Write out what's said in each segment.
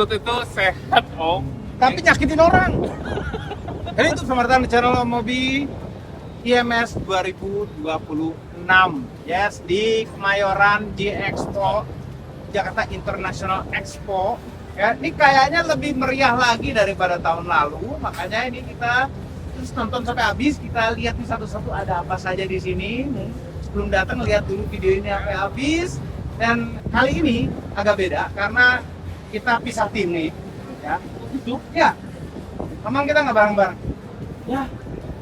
kentut itu sehat, Om. Tapi nyakitin orang. Jadi itu selamat channel Mobi IMS 2026. Yes, di Kemayoran G Expo, Jakarta International Expo. Ya, ini kayaknya lebih meriah lagi daripada tahun lalu. Makanya ini kita terus nonton sampai habis, kita lihat nih satu-satu ada apa saja di sini. Sebelum datang lihat dulu video ini sampai habis. Dan kali ini agak beda karena kita pisah tim nih. Ya, itu ya. Memang kita nggak bareng-bareng. Ya,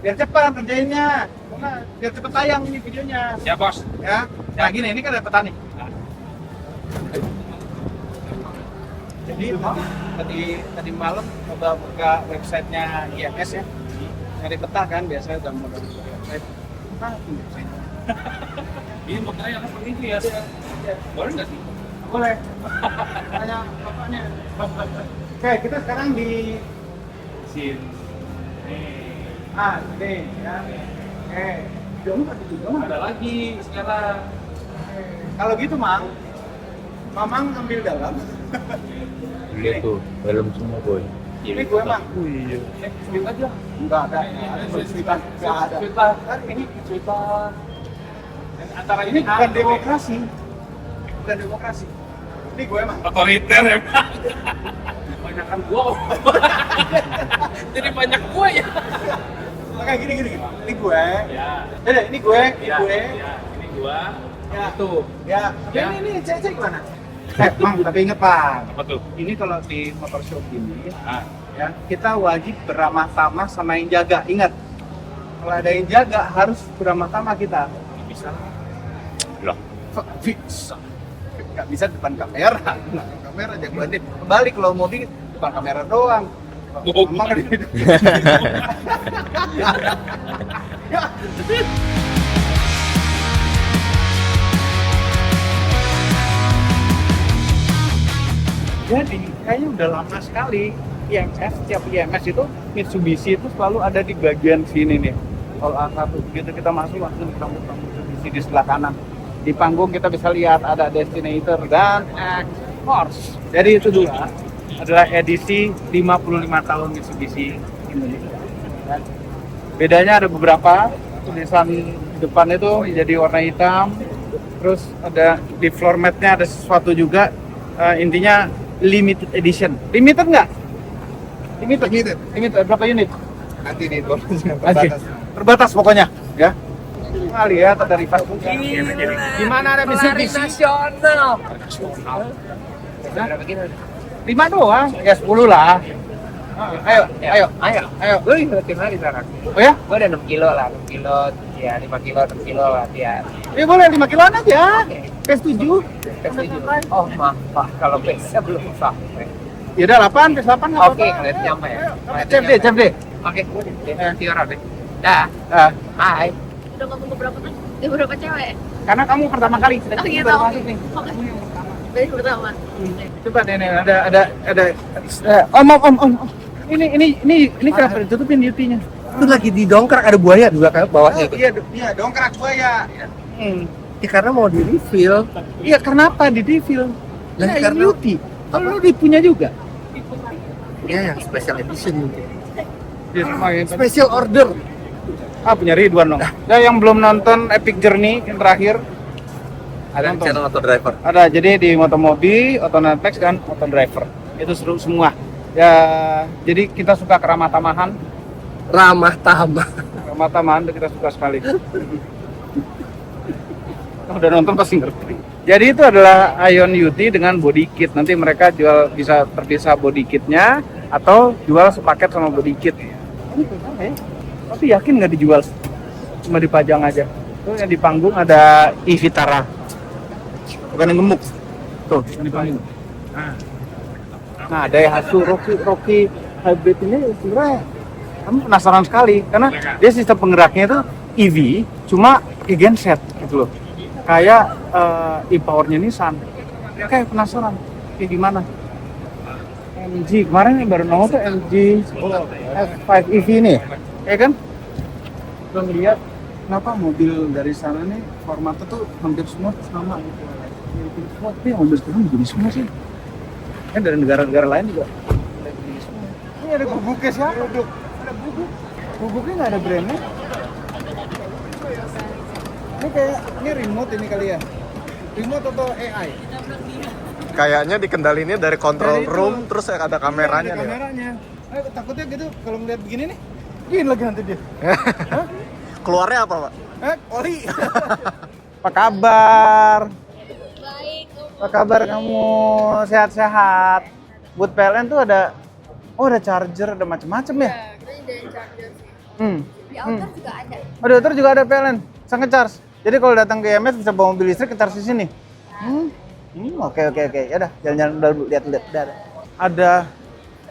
biar cepat kerjainnya. Karena biar cepet tayang ini videonya. Ya, Bos. Ya, nah gini, ini kan ada peta nih. Jadi tadi malam coba buka websitenya IMS ya. Nyari peta kan biasanya udah mau dari website. Ini makanya apa itu ya? Boleh nggak sih? Boleh. Tanya bapaknya. Oke, kita sekarang di Sini. ini ya. Dong ada juga Mang. Ada lagi sekarang. Kalau gitu Mang, Mamang ambil dalam. Gitu, dalam semua boy. Ini gue Mang. Oh iya. Sweet aja. Enggak ada. Enggak ada. Sweet lah. Kan ini sweet lah. Dan antara Ini bukan anu, demokrasi. Bukan demokrasi. Ini gue Mang. otoriter emang. Banyakan gua. Jadi banyak gua ya. Oke, gini. Ini gue. Ya. Ini gue, Ya, ya. Ini gua. Ya. Tuh. Ya. Ya. Ini cek gimana? Mang, tapi inget Pak. Apa tuh? Ini kalau di motor shop ini, Ah, ya kita wajib beramah tamah sama yang jaga. Ingat, kalau ada yang jaga harus beramah tamah kita. bisa. Loh, Bisa. Nggak bisa depan kamera. Nah, kamera jagoannya kembali kalau mobil depan kamera doang. Oh, Emang ya. Jadi kayaknya udah lama sekali IMS, setiap IMS itu Mitsubishi itu selalu ada di bagian sini nih. Kalau A1 begitu kita masuk langsung ketemu Mitsubishi di sebelah kanan. Di panggung kita bisa lihat ada Destinator dan X-Force. Jadi itu dulu adalah edisi 55 tahun Mitsubishi Indonesia. Dan bedanya ada beberapa, tulisan depan itu jadi warna hitam. Terus ada di floor mat-nya ada sesuatu juga, intinya limited edition. Limited nggak? Limited. Berapa unit? nanti di bonus Terbatas pokoknya, ya. Nah, lihat ada rival gimana ada Mitsubishi nasional. berapa kilo? 5 doang, ya 10 lah. Ayo. Gue tim lagi sekarang. Oh ya? Gue udah 6 kilo lah, 6 kilo, ya 5 kilo, 6 kilo lah, ya. Ya boleh 5 kiloan aja. PS7. Oh maaf Pak, kalau PS belum sampai. Ya udah 8, PS8 nggak Oke, apa-apa. ngeliat nyampe ya. Cep deh. Oke, Tiara deh. Dah, Ah, hai. Udah ngomong ke berapa kan? Beberapa cewek? karena kamu pertama kali Oh iya baru tahu. masuk nih. Oke. Dari pertama. Coba deh, ada om. Ini kenapa ditutupin YouTube-nya? itu lagi didongkrak, ada buaya di belakang bawahnya itu. Iya, dongkrak buaya. Ya karena mau di refill. Iya, kenapa di refill? Lah, Nah, karena- ini Yuti. Kalau lu dipunya juga. Ya yang special edition. Special order. Punya Ridwan dong. Ya, yang belum nonton Epic Journey yang terakhir Ada Nonton. channel motor driver. ada, jadi di Motomobi, Autonetflex dan Moto Driver. Itu seru semua. Ya, jadi kita suka keramah tamahan. Ramah tamah. Keramah tamahan itu kita suka sekali. Udah nonton pasti ngerti. Jadi itu adalah Ion UT dengan body kit. Nanti mereka jual bisa terpisah body kitnya atau jual sepaket sama body kit. Tapi yakin nggak dijual? Cuma dipajang aja. Tuh yang di panggung ada Vitara. Bukan yang gemuk. Tuh, yang di panggung. Nah, Daihatsu Rocky Hybrid ini sebenarnya kamu penasaran sekali karena dia sistem penggeraknya itu EV, cuma pakai genset gitu loh. Kayak e-powernya Nissan. Kayak penasaran, kayak gimana? MG kemarin yang baru nongol tuh MG F5 EV ini, ya kan? Belum lihat kenapa mobil dari sana nih formatnya tuh hampir semua sama gitu. Hampir semua, tapi yang mobil sekarang begini semua sih. Ini dari negara-negara lain juga. Ini ada guguknya siapa? Ada guguk. Guguknya nggak ada brandnya. Ini kayak ini remote ini kali ya. Remote atau AI? Kayaknya dikendalinya dari control Dari itu. room terus ada kameranya Ada deh. kameranya. Takutnya gitu kalau ngeliat begini nih, gini lagi nanti dia. Hah? Keluarnya apa, Pak? Oli. Apa kabar? Baik. Apa kabar kamu? Sehat-sehat. Buat PLN tuh ada charger, ada macam-macam ya? Kita nyediain charger sih. Hmm. Di outdoor juga ada. Oh, di outdoor juga ada PLN. Bisa nge-charge. Jadi kalau datang ke IMS bisa bawa mobil listrik ke charge di sini. Oke. Ya udah, jalan-jalan dulu lihat. Ada.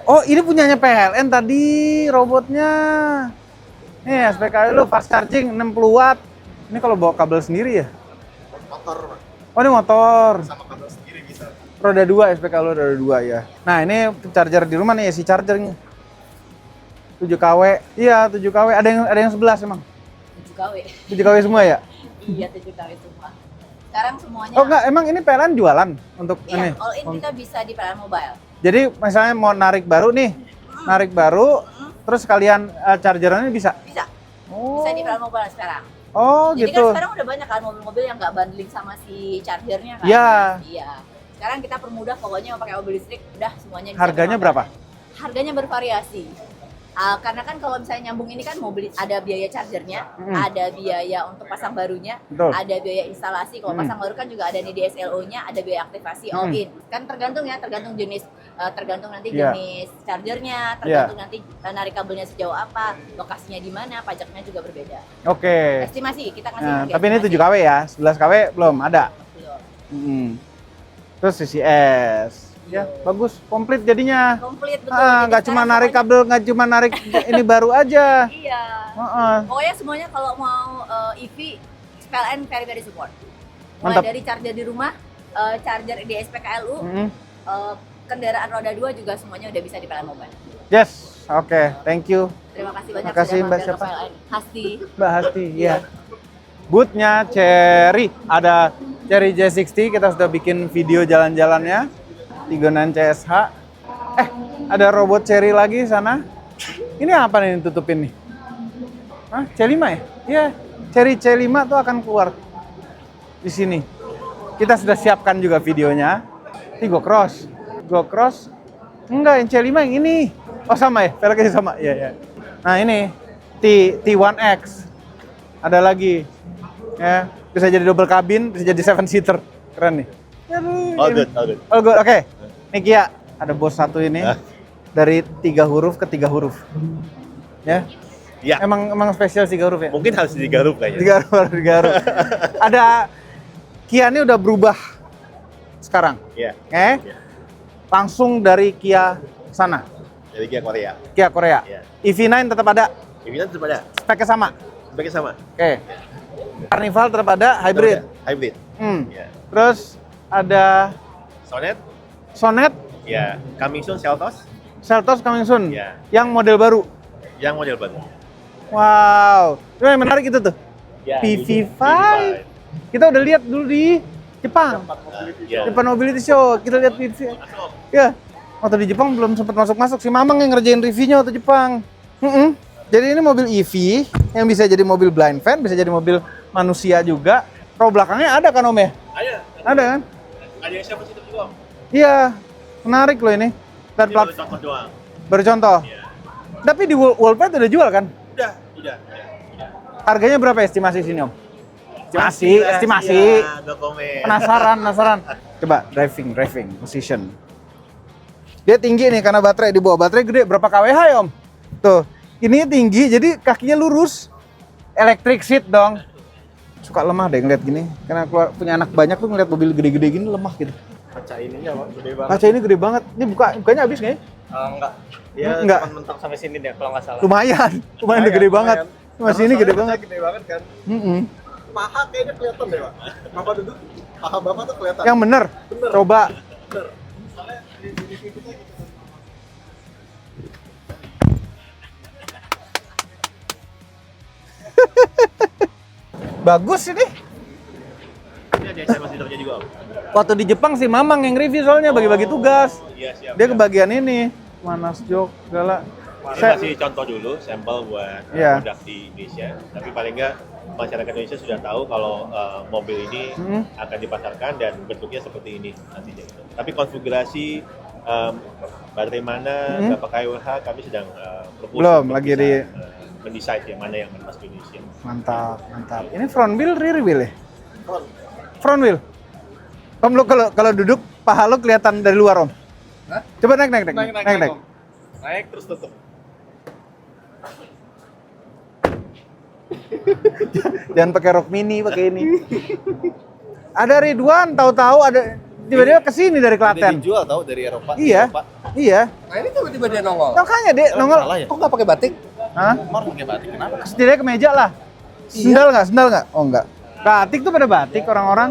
Oh, ini punyanya PLN tadi robotnya. Nih, SPKL lu fast charging 60 watt. Ini kalau bawa kabel sendiri ya? Motor, Pak. Oh, ini motor. Sama kabel sendiri bisa. Roda 2, SPKL lu roda 2 ya. Nah, ini charger di rumah nih, AC chargernya. 7 kW. Iya, 7 kW. Ada yang 11 emang. 7 KW. 7 kW semua ya? Iya, 7 KW semua. Sekarang semuanya. Oh enggak, emang ini PLN jualan untuk Iya, ini? all in kita bisa di PLN Mobile. Jadi misalnya mau narik baru nih, narik baru, terus kalian chargerannya bisa? Bisa. Oh, Bisa di PLN Mobile sekarang. oh Jadi gitu. kan sekarang udah banyak kan mobil-mobil yang nggak bundling sama si chargernya kan. Iya. Iya. Sekarang kita permudah pokoknya mau pakai mobil listrik udah semuanya bisa Harganya di berapa? Mobile. Harganya bervariasi. Karena kan kalau misalnya nyambung ini kan mobil ada biaya chargernya, ada biaya untuk pasang barunya, Betul. ada biaya instalasi. Kalau pasang baru kan juga ada nih DSLO-nya, ada biaya aktivasi all in. Kan tergantung jenis, tergantung nanti Iya. jenis chargernya, tergantung nanti narik kabelnya sejauh apa, lokasinya di mana, pajaknya juga berbeda. Oke. Estimasi kita kasih. Nah, harga tapi ini estimasi. 7 kW ya, 11 kW belum ada. Belum. Terus CCS. Ya, bagus, komplit jadinya. Komplit betul. Nggak Jadi cuma sekarang narik pokoknya- kabel, nggak cuma narik ini baru aja. Iya. Heeh. Pokoknya semuanya kalau mau EV, PLN very support. Mulai Mantap. dari charger di rumah, charger di SPKLU, kendaraan roda 2 juga semuanya udah bisa di PLN Mobile. Yes, oke, thank you. Terima kasih banyak Makasih, sudah Mbak. mampir ke Siapa? PLN. Hasti. Mbak Hasti, iya. Bootnya Cherry, ada Cherry J60, kita sudah bikin video jalan-jalannya. 39 CSH. Ada robot Cherry lagi sana. Ini apa nih yang tutupin nih? Hah, C5 ya? Iya, Cherry C5 tuh akan keluar di sini. Kita sudah siapkan juga videonya. Ini GoCross. Enggak, yang C5 yang ini. Oh sama ya, velgnya sama. Iya. Nah ini T1X. Ada lagi. Ya, bisa jadi double cabin, bisa jadi 7 seater. Keren nih. All good. Oh good, oke. Ini Kia, ada bos satu ini. Dari 3 huruf ke 3 huruf. Ya. Ya. Emang spesial 3 huruf ya? Mungkin harus digaruk kayaknya. 3 huruf. Ada Kia ini udah berubah sekarang. Iya. Langsung dari Kia sana. Dari Kia Korea. Kia Korea. Iya. EV9 tetap ada. Ini kan tetap ada. Speknya sama. Speknya sama. Oke. Carnival tetap ada, hybrid. Hybrid. Iya. Terus ada Sonet. Sonet, Ya. Coming soon Seltos. Seltos coming soon. Iya. Yang model baru. Yang model baru. Wow. Itu yang menarik itu tuh. Ya, PV5. Kita udah lihat dulu di Jepang. Ya. Jepang Mobility Show. Kita lihat PV. Ya. Waktu di Jepang belum sempat masuk-masuk. Si Mamang yang ngerjain reviewnya waktu Jepang. Jadi ini mobil EV yang bisa jadi mobil blind van, bisa jadi mobil manusia juga. Row belakangnya ada kan Om ya? Ada kan? Ada yang siapa situ juga? Iya. Menarik loh ini. Dan plat contoh doang. baru contoh. Tapi di Worldpad udah jual kan? Udah. Harganya berapa estimasi sini Om? Estimasi. Ya, no comment. Penasaran. Coba driving position. Dia tinggi nih karena baterai di bawah. Baterai gede, berapa kWh ya Om? Tuh, ini tinggi jadi kakinya lurus. Electric seat dong. Suka lemah deh ngeliat gini. Karena punya anak banyak tuh ngeliat mobil gede-gede gini lemah gitu. Kaca ininya Pak, gede banget. Kaca ini gede banget. Ini bukanya habis nggak ya? Enggak. Dia Enggak. cuma mentok sampai sini deh kalau nggak salah. Lumayan udah gede banget. Masih ini gede banget. Gede banget kan. Paha kayaknya kelihatan deh, Pak. Bapak duduk, paha Bapak tuh kelihatan. Yang bener. Coba. Bagus ini. Ini ada SMS di Fiturnya juga Om. Waktu di Jepang si Mamang yang review soalnya bagi-bagi tugas. Iya siap. Dia kebagian ini, Manas Jok segala. Ini kasih contoh dulu, sampel buat Iya. produk di Indonesia. Tapi paling nggak masyarakat Indonesia sudah tahu kalau mobil ini akan dipasarkan dan bentuknya seperti ini nantinya. Gitu. Tapi konfigurasi baterai mana, berapa kWh kami sedang propose Belum, untuk lagi bisa, di- mendesain yang mana yang masuk ke Indonesia. Mantap, mantap. Ini front wheel, rear wheel ya? Front wheel. Om lu kalau duduk paha lu kelihatan dari luar, Om. Hah? Coba naik. Naik terus tutup. Jangan pakai rok mini, pakai ini. Ada Ridwan, tahu-tahu ada tiba-tiba kesini dari Udah Klaten. dijual tahu dari Eropa. Iya, Eropa. iya. Nah ini tiba-tiba dia nongol. Makanya dia nongol. Salah ya? Kok nggak pakai batik? Hah? Emang pakai batik kenapa? Setidaknya kemeja lah. Sendal nggak? Sendal nggak? Oh nggak. Batik tuh pada batik orang-orang.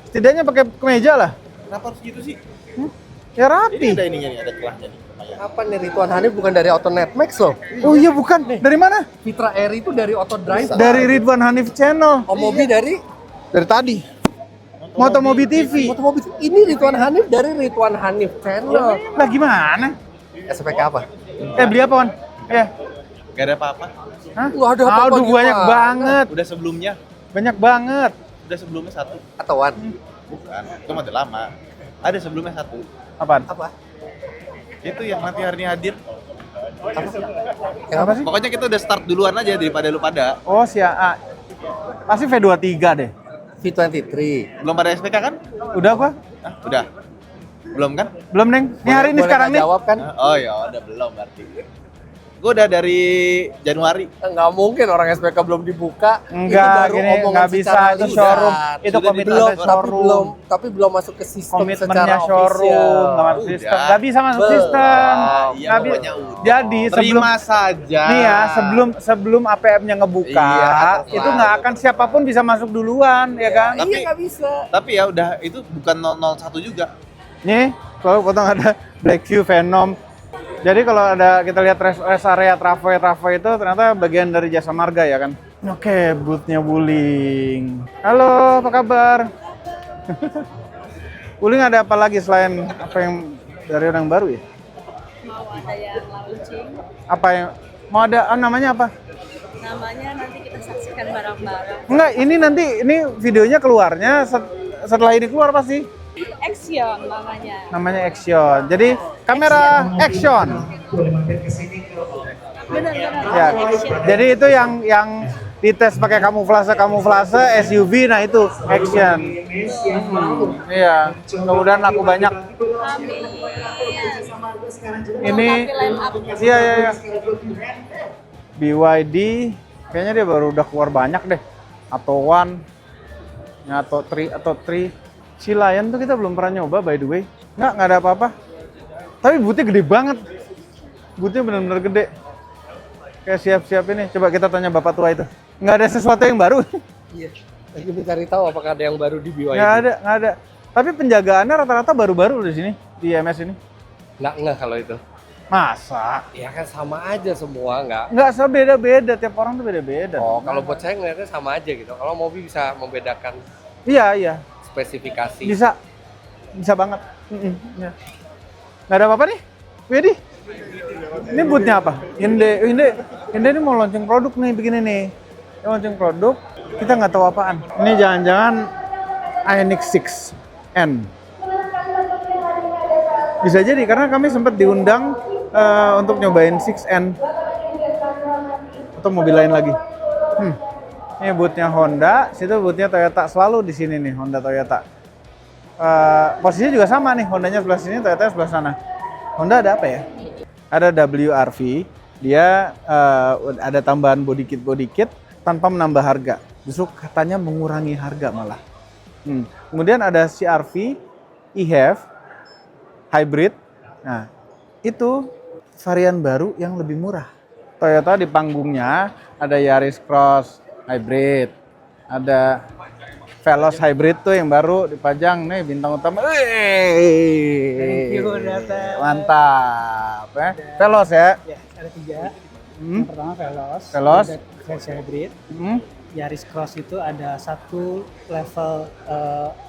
Setidaknya pakai kemeja lah. Kenapa harus gitu sih? Ya Ini rapi. ada ininya nih, ada celahnya nih. Lumayan. Apa nih Ridwan Hanif bukan dari Autonet Max loh? Oh iya bukan. Dari mana? Fitra Eri itu dari Auto Drive. Dari Ridwan Hanif Channel. Omobi dari Dari tadi. Motomobi TV. Motomobi. Ini Ridwan Hanif dari Ridwan Hanif Channel. Lah gimana? SPK apa? Beli apa, Wan? Ya. Gak ada apa-apa. Hah? Nggak ada apa-apa Aduh, gimana? banyak banget. Udah sebelumnya, Banyak banget. udah sebelumnya satu. Atau Wan? Bukan, itu mah udah lama. Ada sebelumnya satu. Apaan? Apa? Itu yang nanti hari ini hadir. Yang apa sih? Pokoknya kita udah start duluan aja daripada lu pada. Oh, si AA. Pasti V23 deh. V23. Belum pada SPK kan? Udah apa? Hah, udah. Belum kan? Belum, Neng. Ini hari ini Boleh sekarang nggak nih. jawab kan? Oh ya udah belum berarti. Gue udah dari Januari. Nggak mungkin orang SPK belum dibuka. Enggak, Itu baru gini, omongan nggak bisa. secara Itu lisan. showroom. Itu Sudah komitmen belum, showroom. tapi belum masuk ke sistem secara Komitmennya showroom, nggak official. masuk sistem. Udah. Nggak bisa masuk Belum. sistem. Iya, Nggak bi- pokoknya udah. Jadi sebelum Terima saja. nih ya, sebelum APM-nya ngebuka, Iya, itu nggak akan siapapun bisa masuk duluan, ya kan? Iya Tapi- nggak bisa. Tapi ya udah itu bukan 001 juga. Nih, kalau potong ada Blackview Venom. Jadi kalau ada kita lihat rest area Travoy itu ternyata bagian dari Jasa Marga ya kan. Oke, booth-nya Wuling. Halo, apa kabar? Wuling ada apa lagi selain apa yang dari orang baru ya? Mau ada yang launching, Apa yang mau ada namanya apa? namanya nanti kita saksikan bareng-bareng. Enggak, ini videonya keluarnya setelah ini keluar pasti. Action namanya. Namanya Action. Jadi kamera Action. Benar-benar. Ya. Action. Jadi itu yang dites pakai kamuflase SUV, nah itu Action. Iya. Kemudian laku banyak. Amin. Ini Melengkapi line up. iya. BYD kayaknya dia baru udah keluar banyak deh. Atau One, atau Tri. Si Lion tuh kita belum pernah nyoba by the way. Nggak ada apa-apa. Tapi boothnya gede banget. Boothnya benar-benar gede. Kayak siap-siap ini. Coba kita tanya bapak tua itu. Nggak ada sesuatu yang baru. Iya. Lagi mencari tahu apakah ada yang baru di BYD. Nggak ada. Tapi penjagaannya rata-rata baru-baru di sini, di MS ini. Nggak kalau itu. Masa? Ya kan sama aja semua Nggak sebeda-beda, tiap orang tuh beda-beda. Oh, kalau buat saya ngeliatnya sama aja gitu. Kalau mobil bisa membedakan Iya. spesifikasi. Bisa banget. Ya. Nggak ada apa-apa nih, Wedi. Ini bootnya apa? Hyundai ini mau launching produk nih, begini nih. Dia launching produk, kita nggak tahu apaan. Ini jangan-jangan Ioniq 6N. Bisa jadi, karena kami sempat diundang untuk nyobain 6N. Atau mobil lain lagi. Ini bootnya Honda, situ bootnya Toyota, selalu di sini nih Honda Toyota. Posisinya juga sama nih, Hondanya sebelah sini, Toyota sebelah sana. Honda ada apa ya? Ada WRV, dia ada tambahan body kit tanpa menambah harga. Justru katanya mengurangi harga malah. Kemudian ada CR-V, e-HEV, hybrid. Nah, itu varian baru yang lebih murah. Toyota di panggungnya ada Yaris Cross hybrid, ada Veloz hybrid tuh yang baru dipajang nih bintang utama. Thank you, Data. Mantap ya. Veloz ya. Ya, ada 3. Hmm. Yang pertama Veloz. Veloz. Versi hybrid. Yaris Cross itu ada satu level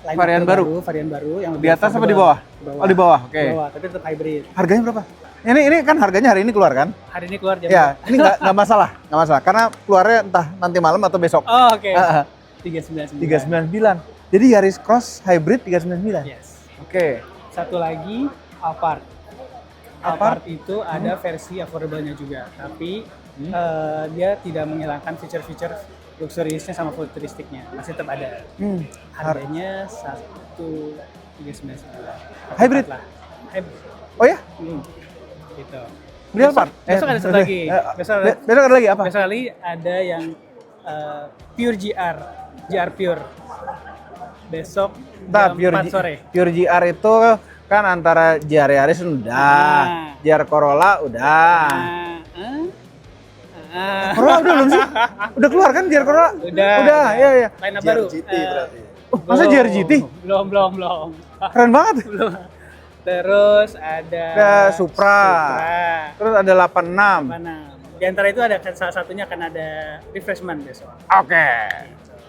line Varian baru? varian baru yang Di atas apa di bawah? Oh, di bawah. Oke. Di bawah, tapi tetap hybrid. Harganya berapa? Ini kan harganya hari ini keluar kan? Hari ini keluar jam Ya, ini nggak masalah, karena keluarnya entah nanti malam atau besok. Oh, oke. Ah, ah. 399. 399. Jadi Yaris Cross Hybrid 399. Yes. Oke. Satu lagi Alphard. Alphard? Alphard itu ada versi affordable-nya juga, tapi dia tidak menghilangkan fitur-fitur luxuriousnya sama futuristiknya, masih tetap ada. Harganya 1.399. Hybrid? Lah. Hybrid. Oh ya? Gitu. Beli Alphard? Besok ada satu lagi. Besok ada lagi apa? Besok kali ada yang Pure GR Pure. Besok Nah, jam 4 sore. Pure GR itu kan antara GR Yaris udah, GR Corolla udah. Corolla udah belum sih? Udah keluar kan GR Corolla? Udah, iya. Line up baru. GT berarti. Masa GR GT? Belum. Keren banget. Belum. Terus ada Supra. Terus ada 86. Di antara itu ada salah satunya akan ada refreshment besok. Oke.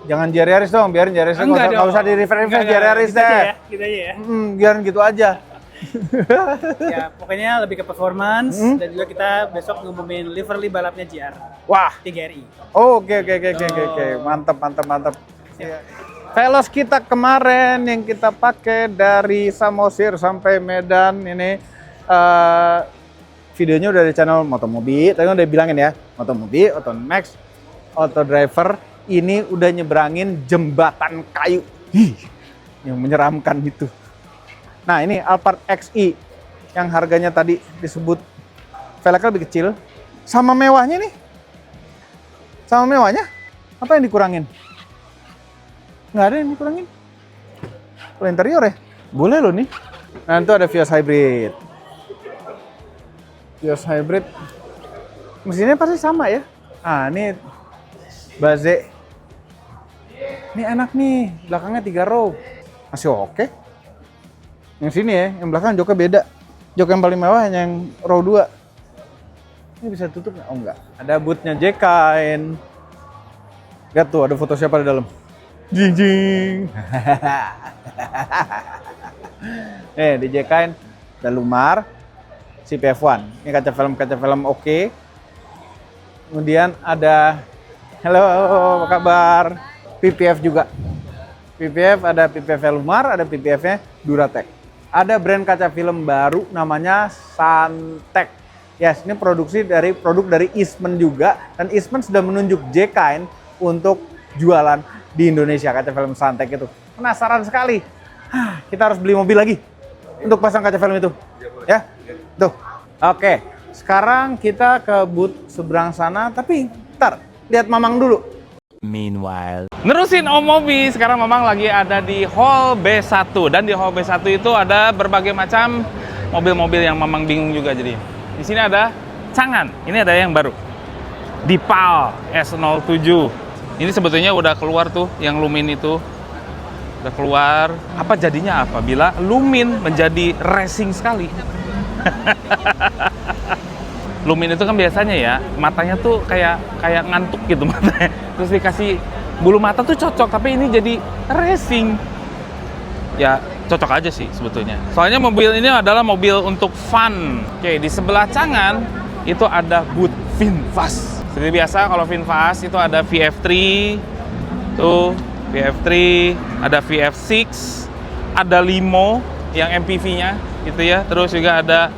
Jangan GR Yaris dong, biarin GR Yaris nggak usah di refresh GR Yaris deh. Gitu aja ya. Biarin gitu aja. Ya, pokoknya lebih ke performance dan juga kita besok ngumumin livery balapnya GR. Wah. 3RI. Oh, oke. Mantap. Velos kita kemarin yang kita pakai dari Samosir sampai Medan ini videonya udah di channel Motomobi. Tadi udah bilangin ya, Motomobi, Otomax, Autodriver ini udah nyeberangin jembatan kayu yang menyeramkan itu. Nah, ini Alphard XI yang harganya tadi disebut velgnya lebih kecil. Sama mewahnya nih. Sama mewahnya apa yang dikurangin? Nggak ada yang dikurangin. Kalau interior ya, boleh loh nih. Nah, itu ada Vios Hybrid. Vios Hybrid. Mesinnya pasti sama ya. Ah, ini Baze. Ini enak nih, belakangnya 3 row. Masih oke. Yang sini ya, yang belakang joknya beda. Jok yang paling mewah hanya yang row 2. Ini bisa tutup nggak? Oh enggak. Ada bootnya Jekain. Lihat tuh, ada foto siapa di dalam. Jing. Di Jekain ada Lumar, CPF1. Ini kaca film oke. Kemudian ada, halo, apa kabar? PPF juga. PPF ada PPF Lumar, ada PPF-nya Duratec. Ada brand kaca film baru namanya Santek. Yes, ini produk dari Eastman juga, dan Eastman sudah menunjuk Jekain untuk jualan di Indonesia kaca film Santek itu. Penasaran sekali. Kita harus beli mobil lagi untuk pasang kaca film itu. Ya, tuh. Oke, sekarang kita ke booth seberang sana, tapi ntar lihat Mamang dulu. Meanwhile, nerusin Om Mobi, sekarang Mamang lagi ada di Hall B1, dan di Hall B1 itu ada berbagai macam mobil-mobil yang Mamang bingung juga. Jadi di sini ada Changan, ini ada yang baru, Dipal S07. Ini sebetulnya udah keluar tuh, yang Lumin itu udah keluar. Apa jadinya apabila Lumin menjadi racing sekali? Lumin itu kan biasanya ya matanya tuh kayak ngantuk gitu matanya. Terus dikasih bulu mata tuh cocok, tapi ini jadi racing. Ya cocok aja sih sebetulnya. Soalnya mobil ini adalah mobil untuk fun. Oke, di sebelah Changan itu ada booth VinFast. Seperti biasa kalau VinFast itu ada VF3, tuh VF3, ada VF6, ada Limo yang MPV-nya gitu ya. Terus juga ada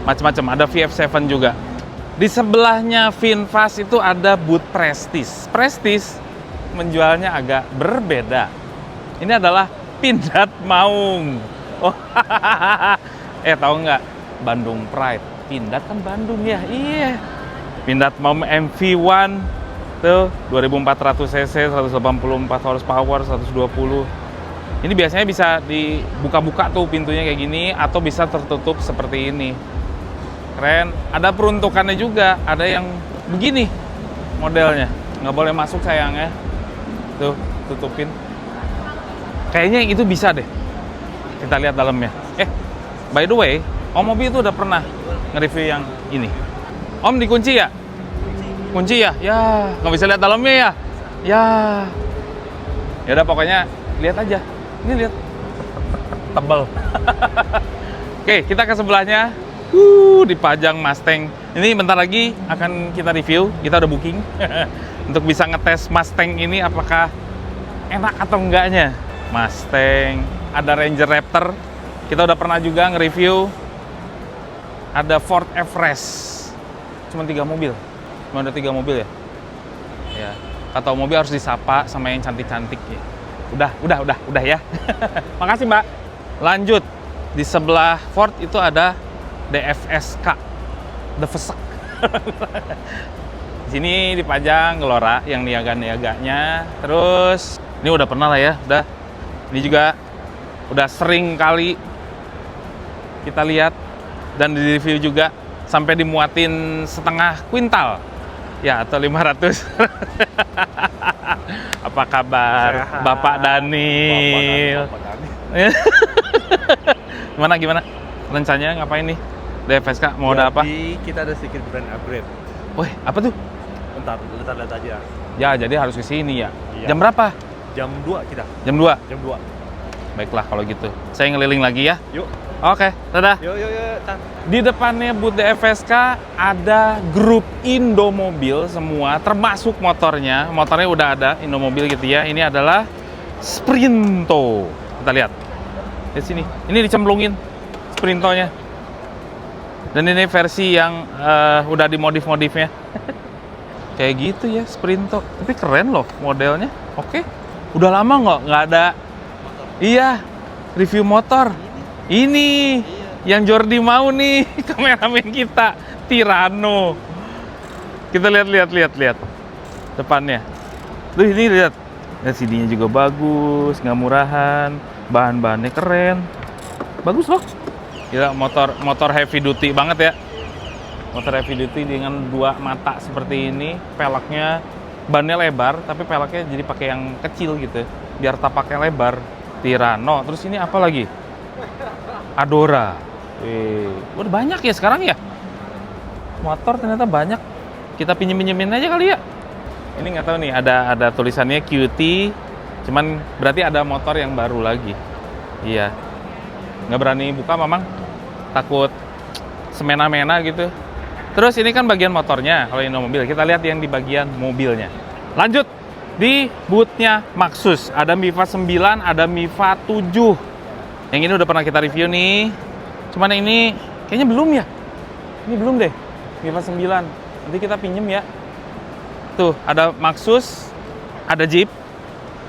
macam-macam, ada VF7 juga. Di sebelahnya VinFast itu ada booth Prestige. Prestige menjualnya agak berbeda. Ini adalah Pindad Maung. Oh, tahu nggak? Bandung Pride. Pindad kan Bandung ya? Iya. Pindad Maung MV1 tuh 2400 cc, 184 horsepower, 120. Ini biasanya bisa dibuka-buka tuh pintunya kayak gini, atau bisa tertutup seperti ini. Keren. Ada peruntukannya juga, ada yang begini modelnya, nggak boleh masuk sayangnya. Tuh, tutupin. Kayaknya yang itu bisa deh. Kita lihat dalamnya. By the way, Om Mobi itu udah pernah nge-review yang ini. Om, dikunci ya? Kunci ya? Ya, nggak bisa lihat dalamnya ya? Ya. Ya udah pokoknya lihat aja. Ini lihat. Tebal. Oke, kita ke sebelahnya. Dipajang Mustang. Ini bentar lagi akan kita review. Kita udah booking untuk bisa ngetes Mustang ini apakah enak atau enggaknya. Mustang, ada Ranger Raptor. Kita udah pernah juga nge-review. Ada Ford Everest. Cuma 3 mobil. Cuma ada 3 mobil ya. Ya, kata mobil harus disapa sama yang cantik-cantik ya. Udah ya. Makasih Mbak. Lanjut, di sebelah Ford itu ada DFSK, DFSK. Di sini dipajang Glora yang niaga-niaganya. Terus ini udah pernah lah ya, udah. Ini juga udah sering kali kita lihat dan di review juga sampai dimuatin setengah kuintal. Ya, atau 500. Apa kabar Bapak Daniel? Gimana? Rencananya ngapain nih? DFSK mau ada apa? Jadi kita ada sedikit brand upgrade. Wih, apa tuh? Bentar, kita lihat aja. Ya, jadi harus ke sini ya. Iya. Jam berapa? Jam 2 kita. Jam 2? Jam 2. Baiklah kalau gitu. Saya ngeliling lagi ya. Yuk. Oke, dadah. Yuk. Di depannya booth DFSK ada grup Indomobil semua, termasuk motornya. Motornya udah ada Indomobil gitu ya. Ini adalah Sprinto. Kita lihat. Di sini. Ini dicemplungin Sprintonya. Dan ini versi yang udah dimodif-modifnya. Kayak gitu ya Sprinto. Tapi keren loh modelnya. Oke. Udah lama nggak ada. Iya. Review motor. Ini yang Jordi mau nih, kameramen kita, Tirano. Kita lihat depannya. Tuh ini lihat. CD-nya juga bagus, nggak murahan, bahan-bahannya keren. Bagus loh. Gila, motor heavy duty banget ya. Motor heavy duty dengan 2 mata seperti ini, peleknya bannya lebar, tapi peleknya jadi pakai yang kecil gitu, biar tapaknya lebar. Tirano. Terus ini apa lagi? Adora. Udah banyak ya sekarang ya. Motor ternyata banyak. Kita pinjemin aja kali ya. Ini nggak tahu nih, ada tulisannya QT. Cuman berarti ada motor yang baru lagi. Iya. Nggak berani buka Mamang. Takut semena-mena gitu. Terus ini kan bagian motornya kalau Indomobil. Kita lihat yang di bagian mobilnya. Lanjut di booth-nya Maxus. Ada Miva 9, ada Miva 7. Yang ini udah pernah kita review nih. Cuman yang ini kayaknya belum ya. Ini belum deh. Miva 9. Nanti kita pinjem ya. Tuh, ada Maxus, ada Jeep.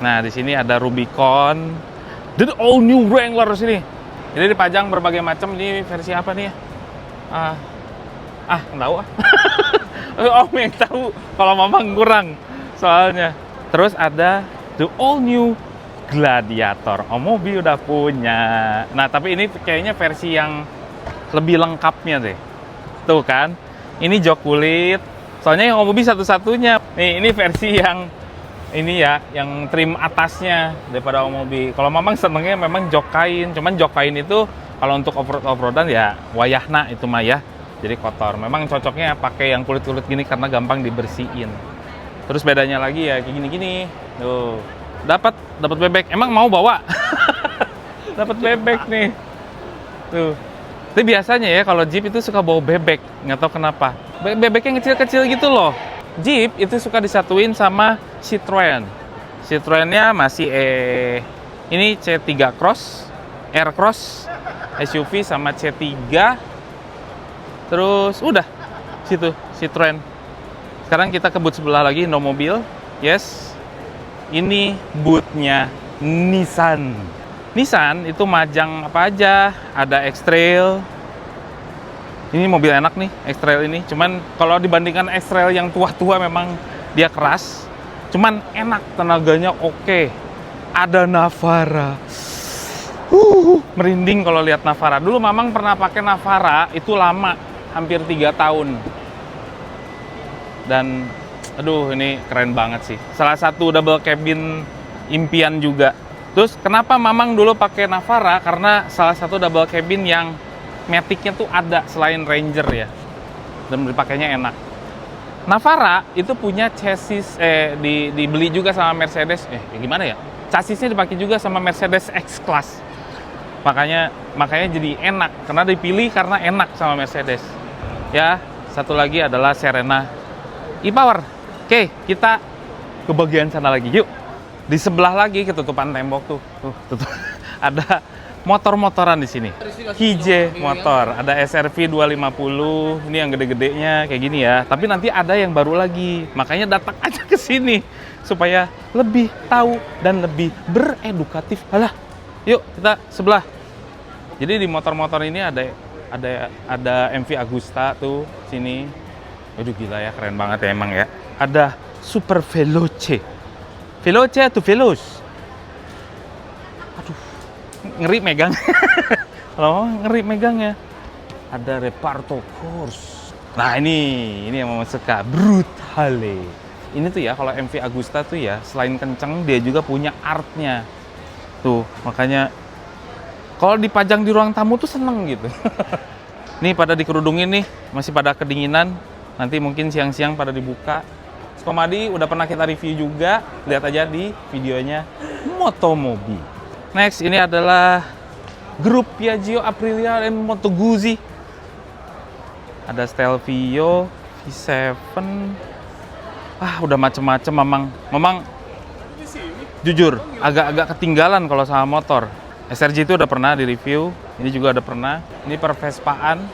Nah, di sini ada Rubicon. Dan all new Wrangler sini. Jadi dipajang berbagai macam. Ini versi apa nih ya? Nggak tahu ah. Om yang tahu. Kalau Mamang kurang soalnya. Terus ada the all new Gladiator. Mobil udah punya. Nah, tapi ini kayaknya versi yang lebih lengkapnya deh. Tuh kan. Ini jok kulit. Soalnya yang mobil satu-satunya. Nih, ini versi yang ini ya, yang trim atasnya daripada mobil. Kalau Mamang senengnya memang jok kain. Cuman jok kain itu kalau untuk off-roadan ya wayahna itu mah ya. Jadi kotor. Memang cocoknya pakai yang kulit-kulit gini karena gampang dibersihin. Terus bedanya lagi ya kayak gini-gini. Tuh. Dapat bebek. Emang mau bawa? Dapat bebek nih. Tuh. Tapi biasanya ya kalau Jeep itu suka bawa bebek, nggak tahu kenapa. Bebek yang kecil-kecil gitu loh. Jeep itu suka disatuin sama Citroen. Citroennya masih ini C3 Cross, R Cross, SUV sama C3. Terus udah situ Citroen. Sekarang kita ke booth sebelah lagi, Indomobil. Yes. Ini booth-nya Nissan. Nissan itu majang apa aja, ada X-Trail. Ini mobil enak nih, X-Trail ini. Cuman kalau dibandingkan X-Trail yang tua-tua memang dia keras. Cuman enak, tenaganya oke. Ada Navara. Merinding kalau lihat Navara. Dulu Mamang pernah pakai Navara, itu lama, hampir 3 tahun. Dan aduh, ini keren banget sih. Salah satu double cabin impian juga. Terus kenapa Mamang dulu pakai Navara? Karena salah satu double cabin yang Matic-nya tuh ada selain Ranger ya. Dan dipakainya enak. Navara itu punya chassis dibeli juga sama Mercedes. Gimana ya? Chassisnya dipakai juga sama Mercedes X-Class. Makanya jadi enak karena dipilih karena enak sama Mercedes. Ya, satu lagi adalah Serena e-Power. Oke, kita ke bagian sana lagi. Yuk. Di sebelah lagi ketutupan tembok tuh. Tutup. Ada motor-motoran di sini. KJ motor, ada SRV 250, ini yang gede-gedenya kayak gini ya. Tapi nanti ada yang baru lagi. Makanya datang aja ke sini supaya lebih tahu dan lebih beredukatif. Alah, yuk kita sebelah. Jadi di motor-motor ini ada MV Agusta tuh sini. Aduh gila ya, keren banget ya emang ya. Ada Super Veloce. Veloce atau Veloz? Ngeri megang. Kalau ngeri megangnya. Ada Reparto Corse. Nah ini yang Mama suka, Brutale. Ini tuh ya kalau MV Agusta tuh ya selain kenceng dia juga punya artnya. Tuh makanya kalau dipajang di ruang tamu tuh seneng gitu. Nih pada dikerudungin nih, masih pada kedinginan. Nanti mungkin siang-siang pada dibuka. Skomadi udah pernah kita review juga. Lihat aja di videonya Motomobi. Next, ini adalah grup Piaggio, Aprilia, dan Moto Guzzi. Ada Stelvio, V7. Udah macem-macem Mamang jujur, agak ketinggalan kalau sama motor. SRG itu udah pernah di-review, ini juga udah pernah. Ini Pervespaan,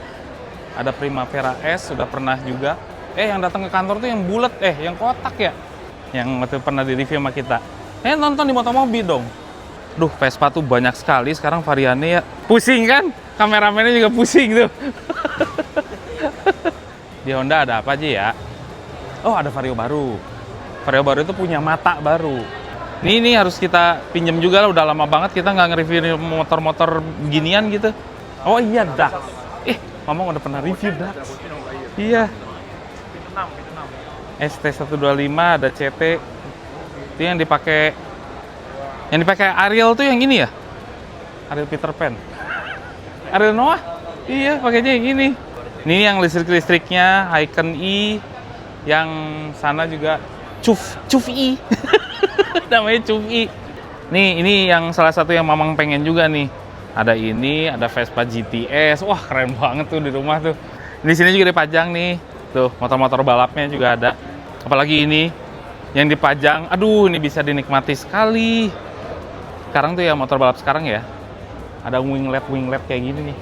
ada Primavera S, udah pernah juga. Yang datang ke kantor tuh yang bulat, yang kotak ya? Yang waktu pernah di-review sama kita. Nonton di Motomobi dong. Duh, Vespa tuh banyak sekali sekarang variannya ya. Pusing kan? Kameramennya juga pusing tuh. Di Honda ada apa aja ya? Oh, ada Vario baru. Vario baru itu punya mata baru. Ini harus kita pinjam juga lah, udah lama banget kita nggak nge-review motor-motor beginian gitu. Oh iya, Dax. Mama udah pernah review Dax. Iya. ST125 ada CT. Itu yang dipakai Ariel tuh yang ini ya? Ariel Peter Pan. Ariel Noah? Iya, pakainya yang ini. Ini yang listrik-listriknya, Icon E. Yang sana juga Cuf E. Namanya Cuf E. Nih, ini yang salah satu yang Mamang pengen juga nih. Ada ini, ada Vespa GTS. Wah, keren banget tuh di rumah tuh. Di sini juga dipajang nih. Tuh, motor-motor balapnya juga ada. Apalagi ini yang dipajang. Aduh, ini bisa dinikmati sekali. Sekarang tuh ya motor balap sekarang ya ada winglet kayak gini nih.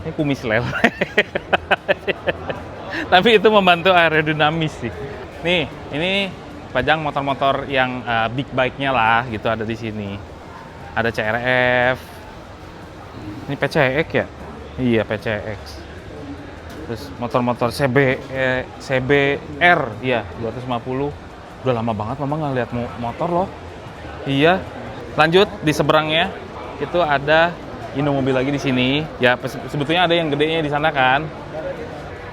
Ini kumis lele. Tapi itu membantu aerodinamis sih. Nih, ini pajang motor-motor yang big bike-nya lah gitu ada di sini. Ada CRF. Ini PCX ya? Iya, PCX. Terus motor-motor CBR ya 250. Udah lama banget Mama nggak lihat motor loh. Iya. Lanjut di seberangnya itu ada Indomobil lagi di sini. Ya sebetulnya ada yang gedenya di sana kan.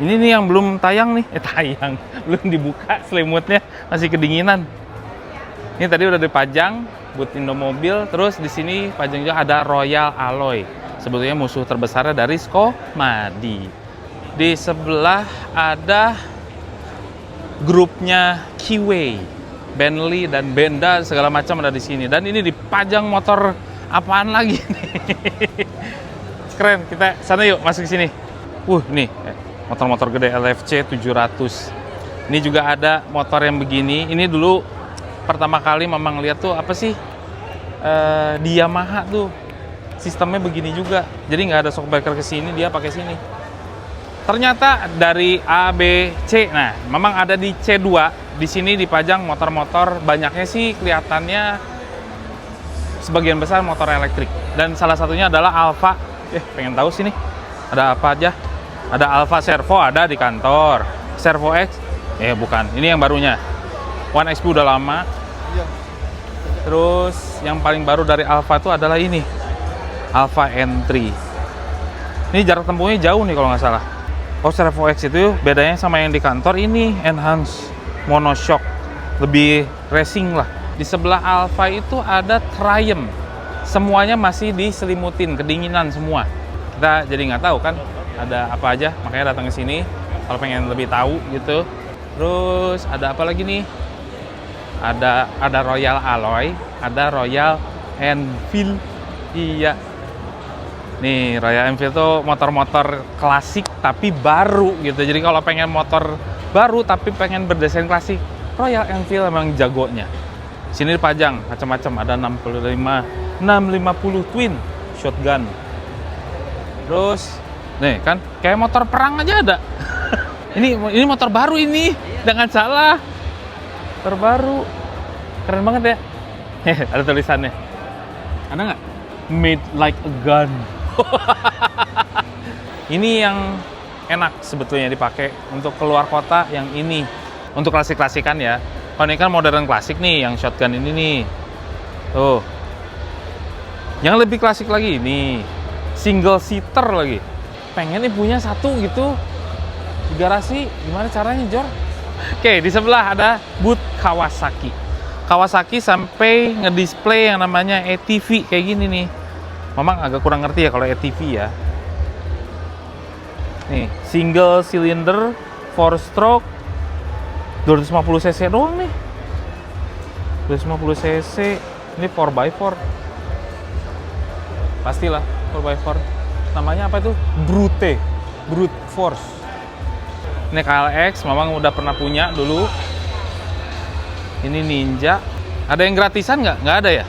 Ini nih yang belum tayang nih. Tayang, belum dibuka selimutnya, masih kedinginan. Ini tadi udah dipajang buat Indomobil. Terus di sini pajang juga ada Royal Alloy. Sebetulnya musuh terbesarnya dari Skomadi. Di sebelah ada grupnya Kiway. Bentley dan Benda segala macam ada di sini. Dan ini dipajang motor apaan lagi nih? Keren, kita sana yuk masuk ke sini. Nih motor-motor gede LFC 700. Ini juga ada motor yang begini. Ini dulu pertama kali Mamang lihat tuh apa sih? Di Yamaha tuh sistemnya begini juga. Jadi nggak ada shockbreaker ke sini, dia pakai sini. Ternyata dari A, B, C. Nah, Mamang ada di C2. Di sini dipajang motor-motor, banyaknya sih kelihatannya sebagian besar motor elektrik. Dan salah satunya adalah Alfa. Pengen tahu sih nih, ada apa aja? Ada Alfa Servo ada di kantor. Servo X? Bukan, ini yang barunya. One XP udah lama. Terus yang paling baru dari Alfa itu adalah ini. Alfa N3. Ini jarak tempuhnya jauh nih kalau nggak salah. Servo X itu bedanya sama yang di kantor ini enhance monoshock, lebih racing lah. Di sebelah Alfa itu ada Triumph. Semuanya masih diselimutin, kedinginan semua. Kita jadi nggak tahu kan ada apa aja, makanya datang ke sini kalau pengen lebih tahu gitu. Terus ada apa lagi nih? Ada Royal Alloy, ada Royal Enfield. Iya. Nih, Royal Enfield tuh motor-motor klasik tapi baru gitu. Jadi kalau pengen motor baru tapi pengen berdesain klasik, Royal Enfield emang jagonya. Sini dipajang macam-macam, ada 650 twin shotgun. Terus nih kan kayak motor perang aja ada. ini motor baru ini, jangan salah. Terbaru. Keren banget ya. Ada tulisannya. Ada nggak? Made like a gun. Ini yang enak sebetulnya dipakai untuk keluar kota, yang ini. Untuk klasik-klasikan ya. Kalau ini kan modern klasik nih, yang shotgun ini nih. Tuh. Yang lebih klasik lagi ini. Single seater lagi. Pengen nih punya satu gitu di garasi. Gimana caranya, Jor? Oke, di sebelah ada booth Kawasaki. Kawasaki sampai ngedisplay yang namanya ATV kayak gini nih. Memang agak kurang ngerti ya kalau ATV ya. Nih, single cylinder 4 stroke 250 cc doang nih. 250 cc. Ini 4x4. Pastilah 4x4. Namanya apa itu? Brute Force. Ini KLX, Mamang udah pernah punya dulu. Ini Ninja. Ada yang gratisan nggak? Nggak ada ya?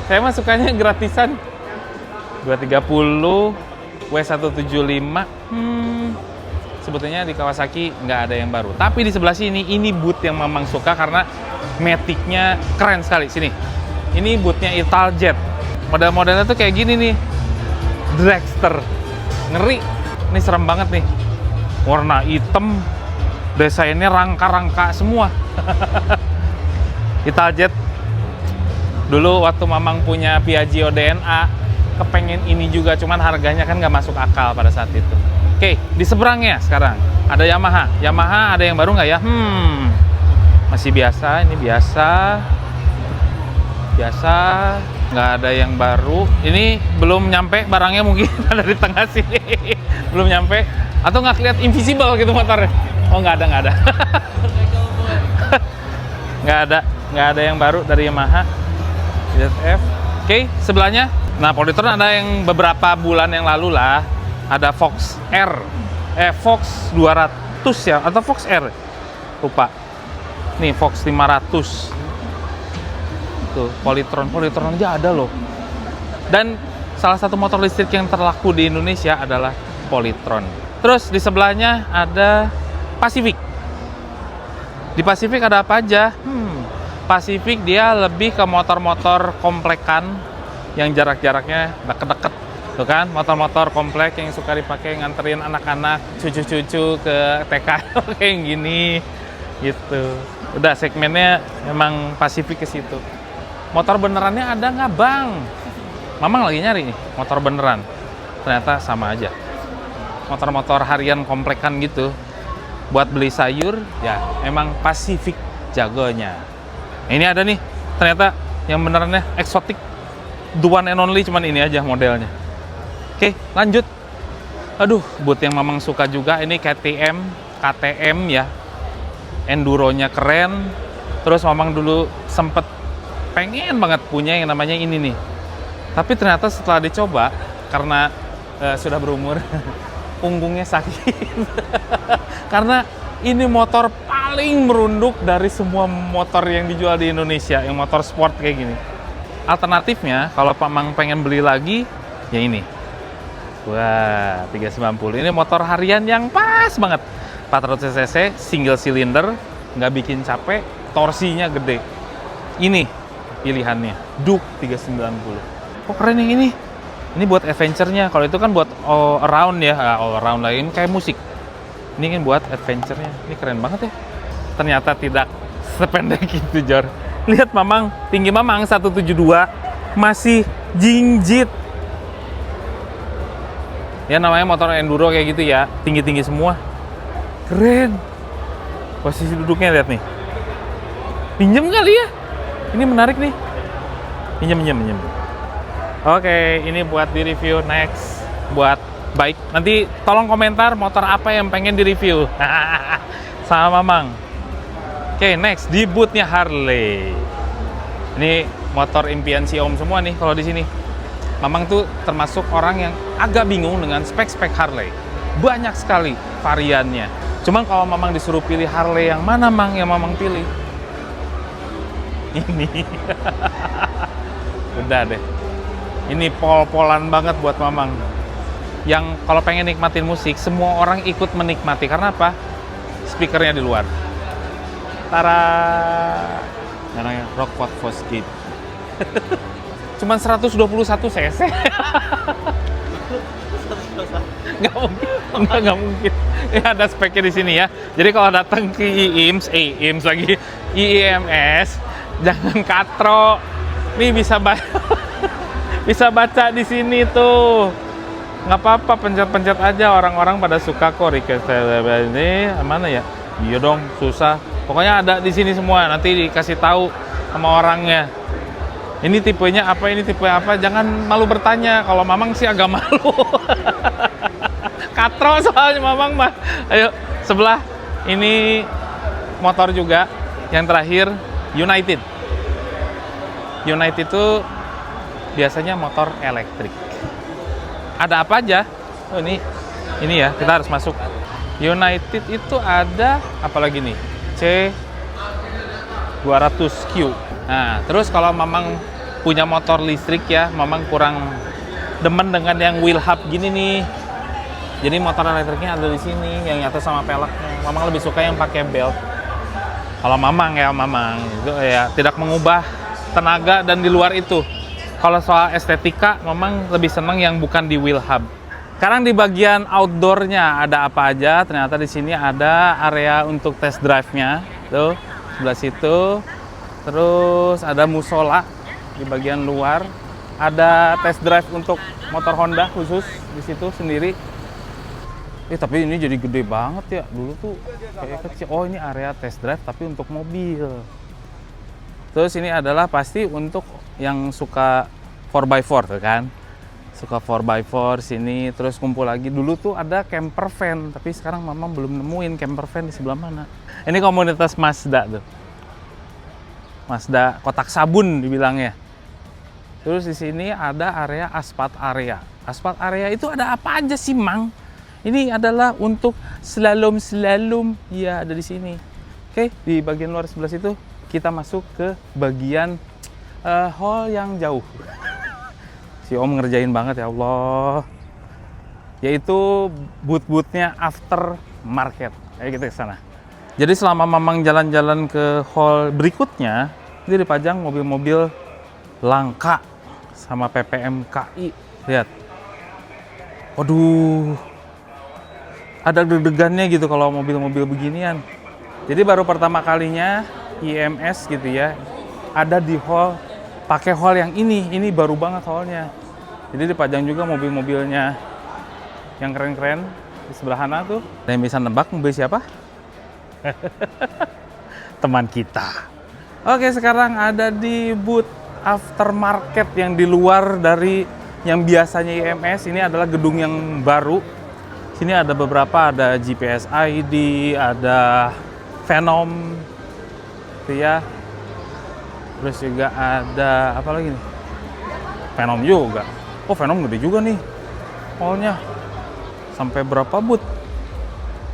Saya mah sukanya gratisan. 230, W175. Sebetulnya di Kawasaki nggak ada yang baru. Tapi di sebelah sini, ini boot yang Mamang suka karena Matic-nya keren sekali. Sini. Ini bootnya Italjet. Model-modelnya tuh kayak gini nih. Dragster. Ngeri. Ini serem banget nih. Warna hitam. Desainnya rangka-rangka semua. Italjet. Dulu waktu Mamang punya Piaggio DNA, kepengen ini juga, cuman harganya kan nggak masuk akal pada saat itu. Oke, di seberangnya sekarang ada Yamaha. Yamaha ada yang baru nggak ya? Masih biasa, ini biasa. Biasa, nggak ada yang baru. Ini belum nyampe barangnya, mungkin ada di tengah sini. Belum nyampe. Atau nggak kelihatan invisible gitu motornya. Oh, nggak ada. Nggak ada yang baru dari Yamaha. ZF. Oke, sebelahnya. Nah, Polytron ada yang beberapa bulan yang lalu lah. Ada Fox R. Fox 200 ya, atau Fox R. Lupa. Nih, Fox 500. Tuh, Polytron aja ada loh. Dan salah satu motor listrik yang terlaku di Indonesia adalah Polytron. Terus di sebelahnya ada Pacific. Di Pacific ada apa aja? Pacific dia lebih ke motor-motor komplekan yang jarak-jaraknya deket-deket. Tuh kan, motor-motor komplek yang suka dipakai nganterin anak-anak, cucu-cucu ke TK kayak gini gitu. Udah, segmennya emang Pacific ke situ. Motor benerannya ada nggak, Bang? Mamang lagi nyari nih motor beneran. Ternyata sama aja. Motor-motor harian komplekan gitu. Buat beli sayur, ya emang Pacific jagonya. Ini ada nih, ternyata yang benerannya eksotik. The one and only, cuman ini aja modelnya. Oke, lanjut. Aduh, boot yang Mamang suka juga. Ini KTM ya. Enduronya keren. Terus Mamang dulu sempet pengen banget punya yang namanya ini nih. Tapi ternyata setelah dicoba, karena sudah berumur, punggungnya sakit. Karena ini motor paling merunduk dari semua motor yang dijual di Indonesia, yang motor sport kayak gini. Alternatifnya, kalau Mamang pengen beli lagi, ya ini. Wah, 390. Ini motor harian yang pas banget. 400 cc, single cylinder, nggak bikin capek, torsinya gede. Ini pilihannya, Duke 390. Kok keren yang ini? Ini buat adventure-nya. Kalau itu kan buat all around ya, all around lah. Ini kayak musik. Ini kan buat adventure-nya. Ini keren banget ya. Ternyata tidak sependek itu, Jor. Lihat Mamang, tinggi Mamang 172, masih jinjit. Ya namanya motor enduro kayak gitu ya, tinggi-tinggi semua. Keren. Posisi duduknya lihat nih. Pinjem kali ya? Ini menarik nih. Pinjem. Oke, ini buat di review next. Buat Baik, nanti tolong komentar motor apa yang pengen di-review. Sama Mamang. Oke, next di booth-nya Harley. Ini motor impian si Om semua nih kalau di sini. Mamang tuh termasuk orang yang agak bingung dengan spek-spek Harley. Banyak sekali variannya. Cuman kalau Mamang disuruh pilih Harley yang mana, Mang, yang Mamang pilih? Ini. Udah deh. Ini pol-polan banget buat Mamang. Yang kalau pengen nikmatin musik, semua orang ikut menikmati. Karena apa? Speakernya di luar. Tara. Namanya Rockford Fosgate. Cuman 121 cc. Nggak mungkin. Ya, ada speknya di sini ya. Jadi kalau datang ke IIMS lagi, IIMS, jangan katro. Nih bisa baca di sini tuh. Nggak apa-apa, pencet-pencet aja. Orang-orang pada suka kok request ini. Mana ya? Iya dong, susah. Pokoknya ada di sini semua. Nanti dikasih tahu sama orangnya. Ini tipenya apa, ini tipe apa. Jangan malu bertanya. Kalau Mamang sih agak malu. Katro soalnya Mamang mah. Ayo, sebelah. Ini motor juga. Yang terakhir, United. United itu biasanya motor elektrik. Ada apa aja? Oh, ini ya, kita harus masuk. United itu ada apalagi nih? C200Q. Nah, terus kalau Mamang punya motor listrik ya, Mamang kurang demen dengan yang wheel hub gini nih. Jadi motor elektriknya ada di sini, yang nyatu sama peleknya. Mamang lebih suka yang pakai belt. Kalau Mamang itu ya tidak mengubah tenaga dan di luar itu. Kalau soal estetika, Mamang lebih senang yang bukan di wheel hub. Sekarang di bagian outdoornya ada apa aja? Ternyata di sini ada area untuk test drive-nya. Tuh, sebelah situ. Terus ada musola di bagian luar. Ada test drive untuk motor Honda khusus di situ sendiri. Tapi ini jadi gede banget ya. Dulu tuh kayak kecil. Oh, ini area test drive tapi untuk mobil. Terus ini adalah pasti untuk yang suka 4x4 tuh kan. Suka 4x4 sini, terus kumpul lagi. Dulu tuh ada camper van, tapi sekarang Mamang belum nemuin camper van di sebelah mana. Ini komunitas Mazda tuh. Mazda kotak sabun dibilangnya. Terus di sini ada area asphalt area. Asphalt area itu ada apa aja sih, Mang? Ini adalah untuk slalom. Ya, ada di sini. Oke, di bagian luar sebelah situ kita masuk ke bagian hall yang jauh. Si Om ngerjain banget ya Allah. Yaitu booth-boothnya aftermarket. Ayo kita ke sana. Jadi selama Mamang jalan-jalan ke hall berikutnya, ini dipajang mobil-mobil langka sama PPMKI. Lihat. Waduh. Ada deg-degannya gitu kalau mobil-mobil beginian. Jadi baru pertama kalinya IMS gitu ya, ada di hall, pakai hall yang ini baru banget hallnya. Jadi dipajang juga mobil-mobilnya yang keren-keren di sebelah sana tuh. Ada yang bisa nebak mobil siapa? Teman kita. Oke, sekarang ada di booth aftermarket yang di luar dari yang biasanya IMS. Ini adalah gedung yang baru. Sini ada beberapa, ada GPS ID, ada Venom, gitu ya. Terus juga ada apa lagi nih? Venom juga. Oh, Venom gede juga nih hallnya. Sampai berapa booth?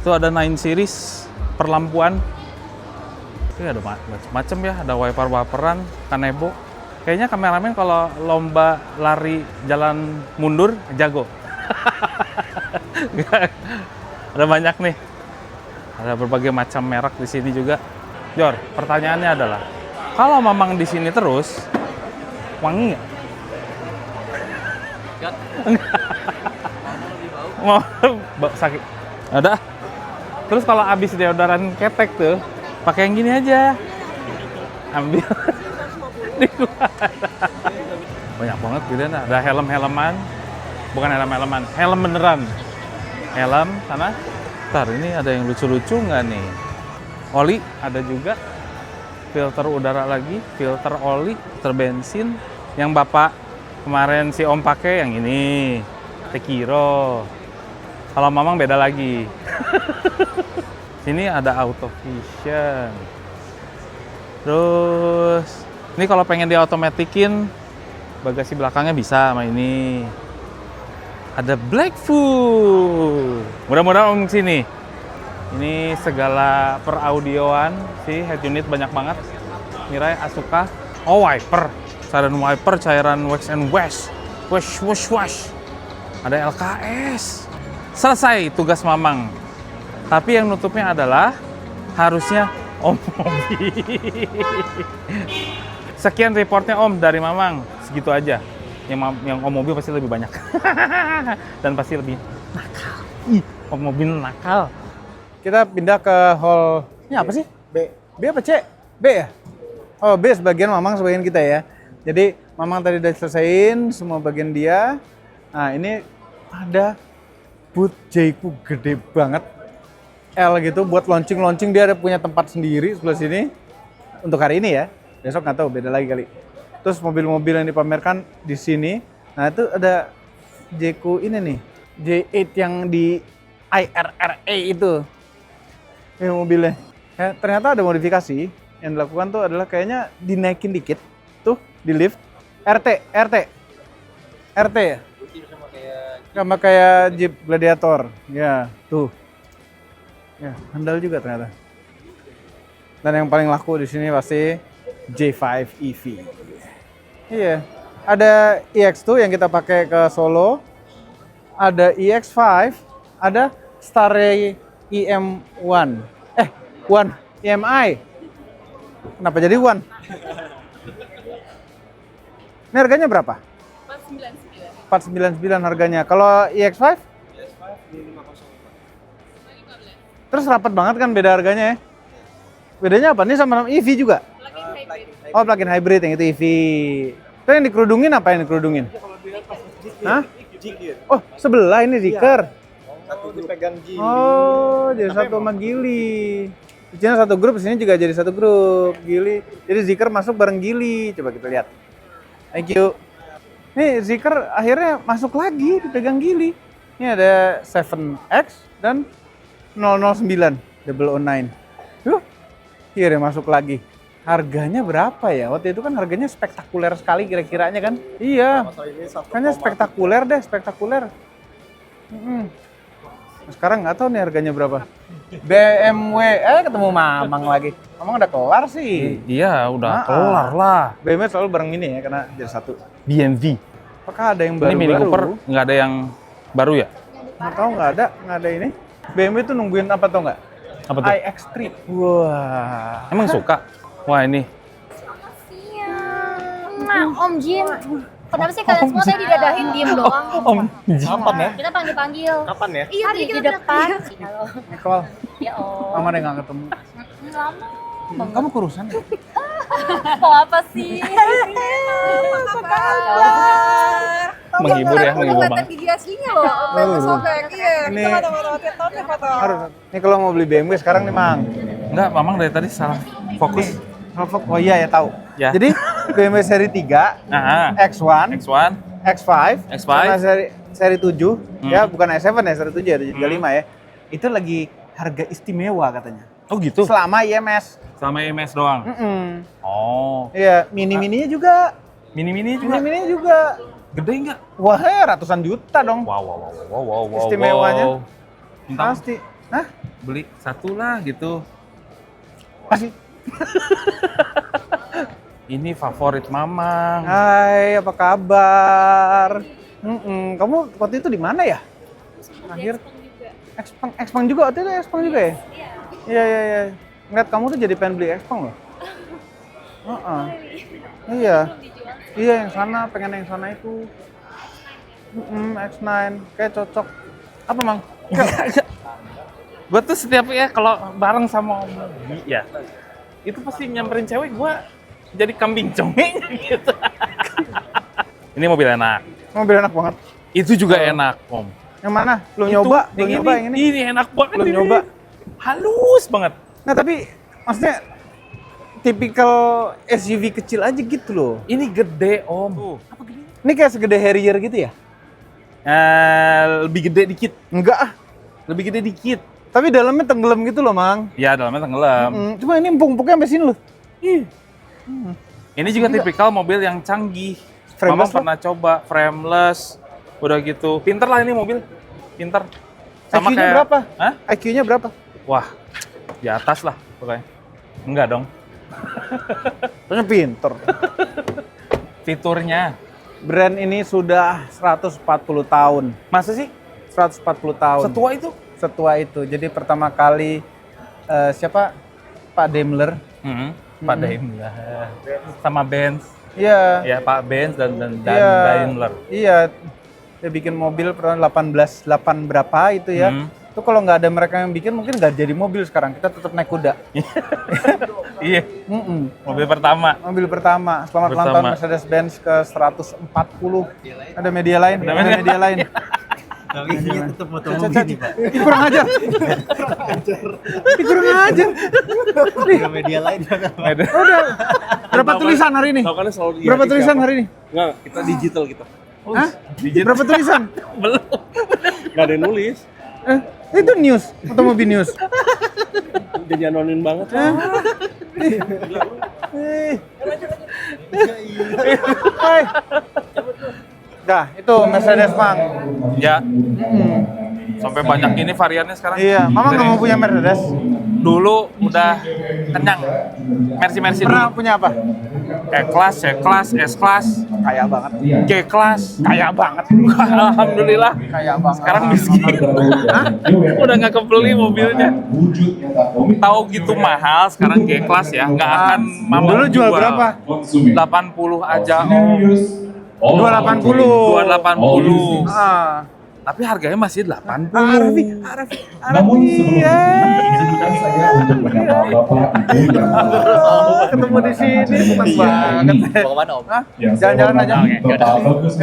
Itu ada 9 series perlampuan. Ini ada macam-macam ya. Ada wiper-wiperan, kanebo. Kayaknya kameramen kalau lomba lari jalan mundur jago. Ada banyak nih. Ada berbagai macam merek di sini juga. Jor, pertanyaannya adalah, kalau Mamang di sini terus, wangi nggak? Mau sakit. Ada. Terus kalau habis deodoran ketek tuh, pakai yang gini aja. Ambil. Banyak banget gitu. Ada helm-helman. Bukan helm-helman, helm beneran. Helm sana. Ntar ini ada yang lucu-lucu nggak nih? Oli ada juga. Filter udara lagi, filter oli, filter bensin. Yang Bapak kemarin si Om pakai yang ini. Tekiro. Kalau Mamang beda lagi. Sini ada auto vision. Terus ini kalau pengen diotomatikin bagasi belakangnya bisa sama ini. Ada Blackfoot. Mudah-mudahan Om sini. Ini segala peraudioan sih, head unit banyak banget. Mirai, Asuka. Oh, wiper. Cairan wiper, cairan wax and wash. Wash, wash, wash. Ada LKS. Selesai tugas Mamang. Tapi yang nutupnya adalah harusnya Om Mobi. Sekian reportnya Om dari Mamang. Segitu aja. Yang Om Mobi pasti lebih banyak. Dan pasti lebih nakal. Ih, Om Mobi nakal. Kita pindah ke hall. Ini apa sih? B. B apa C? B ya? Oh, B sebagian Mamang, sebagian kita ya. Jadi Mamang tadi udah selesaiin semua bagian dia. Nah, ini ada booth Jayco gede banget. L gitu buat launching dia ada punya tempat sendiri sebelah sini. Untuk hari ini ya. Besok nggak tahu, beda lagi kali. Terus mobil-mobil yang dipamerkan di sini. Nah, itu ada Jayco ini nih. J8 yang di IRRA itu. Ini mobilnya. Ya, ternyata ada modifikasi. Yang dilakukan tuh adalah kayaknya dinaikin dikit. Tuh, di lift. RT ya? Sama kayak Jeep Gladiator. Ya, tuh. Ya, handal juga ternyata. Dan yang paling laku di sini pasti J5 EV. Iya. Ada EX2 yang kita pakai ke Solo. Ada EX5, ada Starray EM1. One EMI. Kenapa jadi One? Ini harganya berapa? 499 harganya. Kalau EX5? Terus rapat banget kan beda harganya ya. Bedanya apa? Ini sama EV juga? Oh, plug-in hybrid yang itu EV. Itu yang dikerudungin apa yang dikerudungin? Hah? Oh, sebelah ini Zikr. Satu dipegang Gili. Oh, jadi satu sama Gili. Di sini satu grup, di sini juga jadi satu grup. Gili. Jadi Zikr masuk bareng Gili. Coba kita lihat. Thank you. Nih Zikr akhirnya masuk lagi dipegang Gili. Ini ada 7X dan 009 009. Akhirnya masuk lagi. Harganya berapa ya? Waktu itu kan harganya spektakuler sekali kira-kiranya kan? Iya. Kayaknya spektakuler deh, spektakuler. Sekarang nggak tahu nih harganya berapa. BMW, ketemu Mamang lagi. Mamang udah kelar sih. Iya, udah kelar lah. BMW selalu bareng ini ya, karena jadi satu. BMW. Apakah ada yang baru? Ini Mini Cooper nggak ada yang baru ya? Nggak tahu, nggak ada ini. BMW tuh nungguin apa tau nggak? Apa tuh? iX3. Wah. Emang suka? Wah ini. Nah, Om Jin. Kenapa sih kalian semua tadi didadahin diem doang? Om Jin. Kapan ya? Kita panggil-panggil. Kapan ya? Iya, di depan. Halo. Nicole. Ya Om. Mama udah nggak ketemu. Lama. Kamu kurusan ya? Mau apa sih? Apa kabar? Menghibur ya, menghibur banget. Gigi aslinya loh, sampai sobek. Iya, Ini kita foto. harus. Ini kalau mau beli BMW sekarang nih, Mang. Enggak, Mamang dari tadi salah fokus. Oh iya ya tahu. Ya. Jadi BMW seri 3, Nah, X1, X1, X5, X5. sama seri 7, ya bukan S7 ya, seri 7 ya, 735 ya. Itu lagi harga istimewa katanya. Oh gitu? Selama IMS. Sama IMS doang? Oh. Iya, mini-mininya juga. Mini-mini juga? Mini-mininya juga. Gede nggak? Wah, ratusan juta dong. Wow. Istimewanya. Minta Pasti. Hah? beli satu lah gitu. Pasti. Ini favorit Mamang. Hai, apa kabar? Kamu waktu itu di mana ya? Akhir Expang juga, waktu itu Expang juga ya? Iya. Ngeliat kamu tuh jadi pengen beli Expang loh. Iya, yang sana, pengen yang sana itu. X9, kayak cocok. Apa Mang? Gue tuh setiap ya kalau bareng sama Om Mobi ya, itu pasti nyamperin cewek gue jadi kambing congeknya gitu. Ini mobil enak. Mobil enak banget. Itu juga enak, Om. Yang mana? Belum nyoba yang ini. Ini enak banget. Belum ini. nyoba. Halus banget. Nah tapi maksudnya tipikal SUV kecil aja gitu loh. Ini gede, Om. Ini kayak segede Harrier gitu ya? Lebih gede dikit. Enggak ah. Lebih gede dikit. Tapi dalamnya tenggelam gitu loh, Mang. Ya, dalamnya tenggelam. Cuma ini empuk-empuknya sampai sini loh. Ini juga tipikal mobil yang canggih. Frameless Mama pernah coba frameless, udah gitu. Pinter lah ini mobil, pinter. Sama IQ-nya kayak berapa? Hah? IQ-nya berapa? Wah, di atas lah pokoknya. Enggak dong. Soalnya pinter. Fiturnya. Brand ini sudah 140 tahun. Masa sih? 140 tahun. Setua itu? Setua itu. Jadi pertama kali siapa? Pak Daimler. Pak Daimler. Sama Benz. Iya. Ya, Pak Benz dan Iya. Daimler. Iya. Dia bikin mobil pernah 8 berapa itu ya. Itu kalau nggak ada mereka yang bikin mungkin nggak jadi mobil sekarang. Kita tetap naik kuda. Iya. Mobil pertama. Mobil pertama. Selamat ulang tahun Mercedes-Benz ke 140. Ada media lain. Ada media lain. Ini tetap foto mobil nih, Pak. Kurang ajar. Kurang ajar. Udah media lain. Udah. Berapa tulisan hari ini? Berapa tulisan hari ini? Enggak, kita digital kita. Hah? Berapa tulisan? Belum. Enggak ada yang nulis. Itu news, Otomobil News. Jadi anonim banget. Dah, itu Mercedes, Mang. Ya. Sampai banyak ini variannya sekarang. Iya, Mama nggak mau punya Mercedes. Dulu udah kenyang. Mercy Pernah dulu. punya apa? E-Class, C-Class, S-Class, Kaya banget. G-Class. Kaya banget. Alhamdulillah. Kaya banget. Sekarang miskin. Udah nggak kebeli mobilnya. Tahu gitu mahal, sekarang G-Class ya. Nggak akan mama Dulu jual berapa? 80 aja om. 280. 280. Ah. Tapi harganya masih 80. Namun sebelumnya saya untuk menyapa Bapak Ibu yang ketemu di sini senang banget. Mau kemana om? Jalan-jalan aja. Bapak Bagus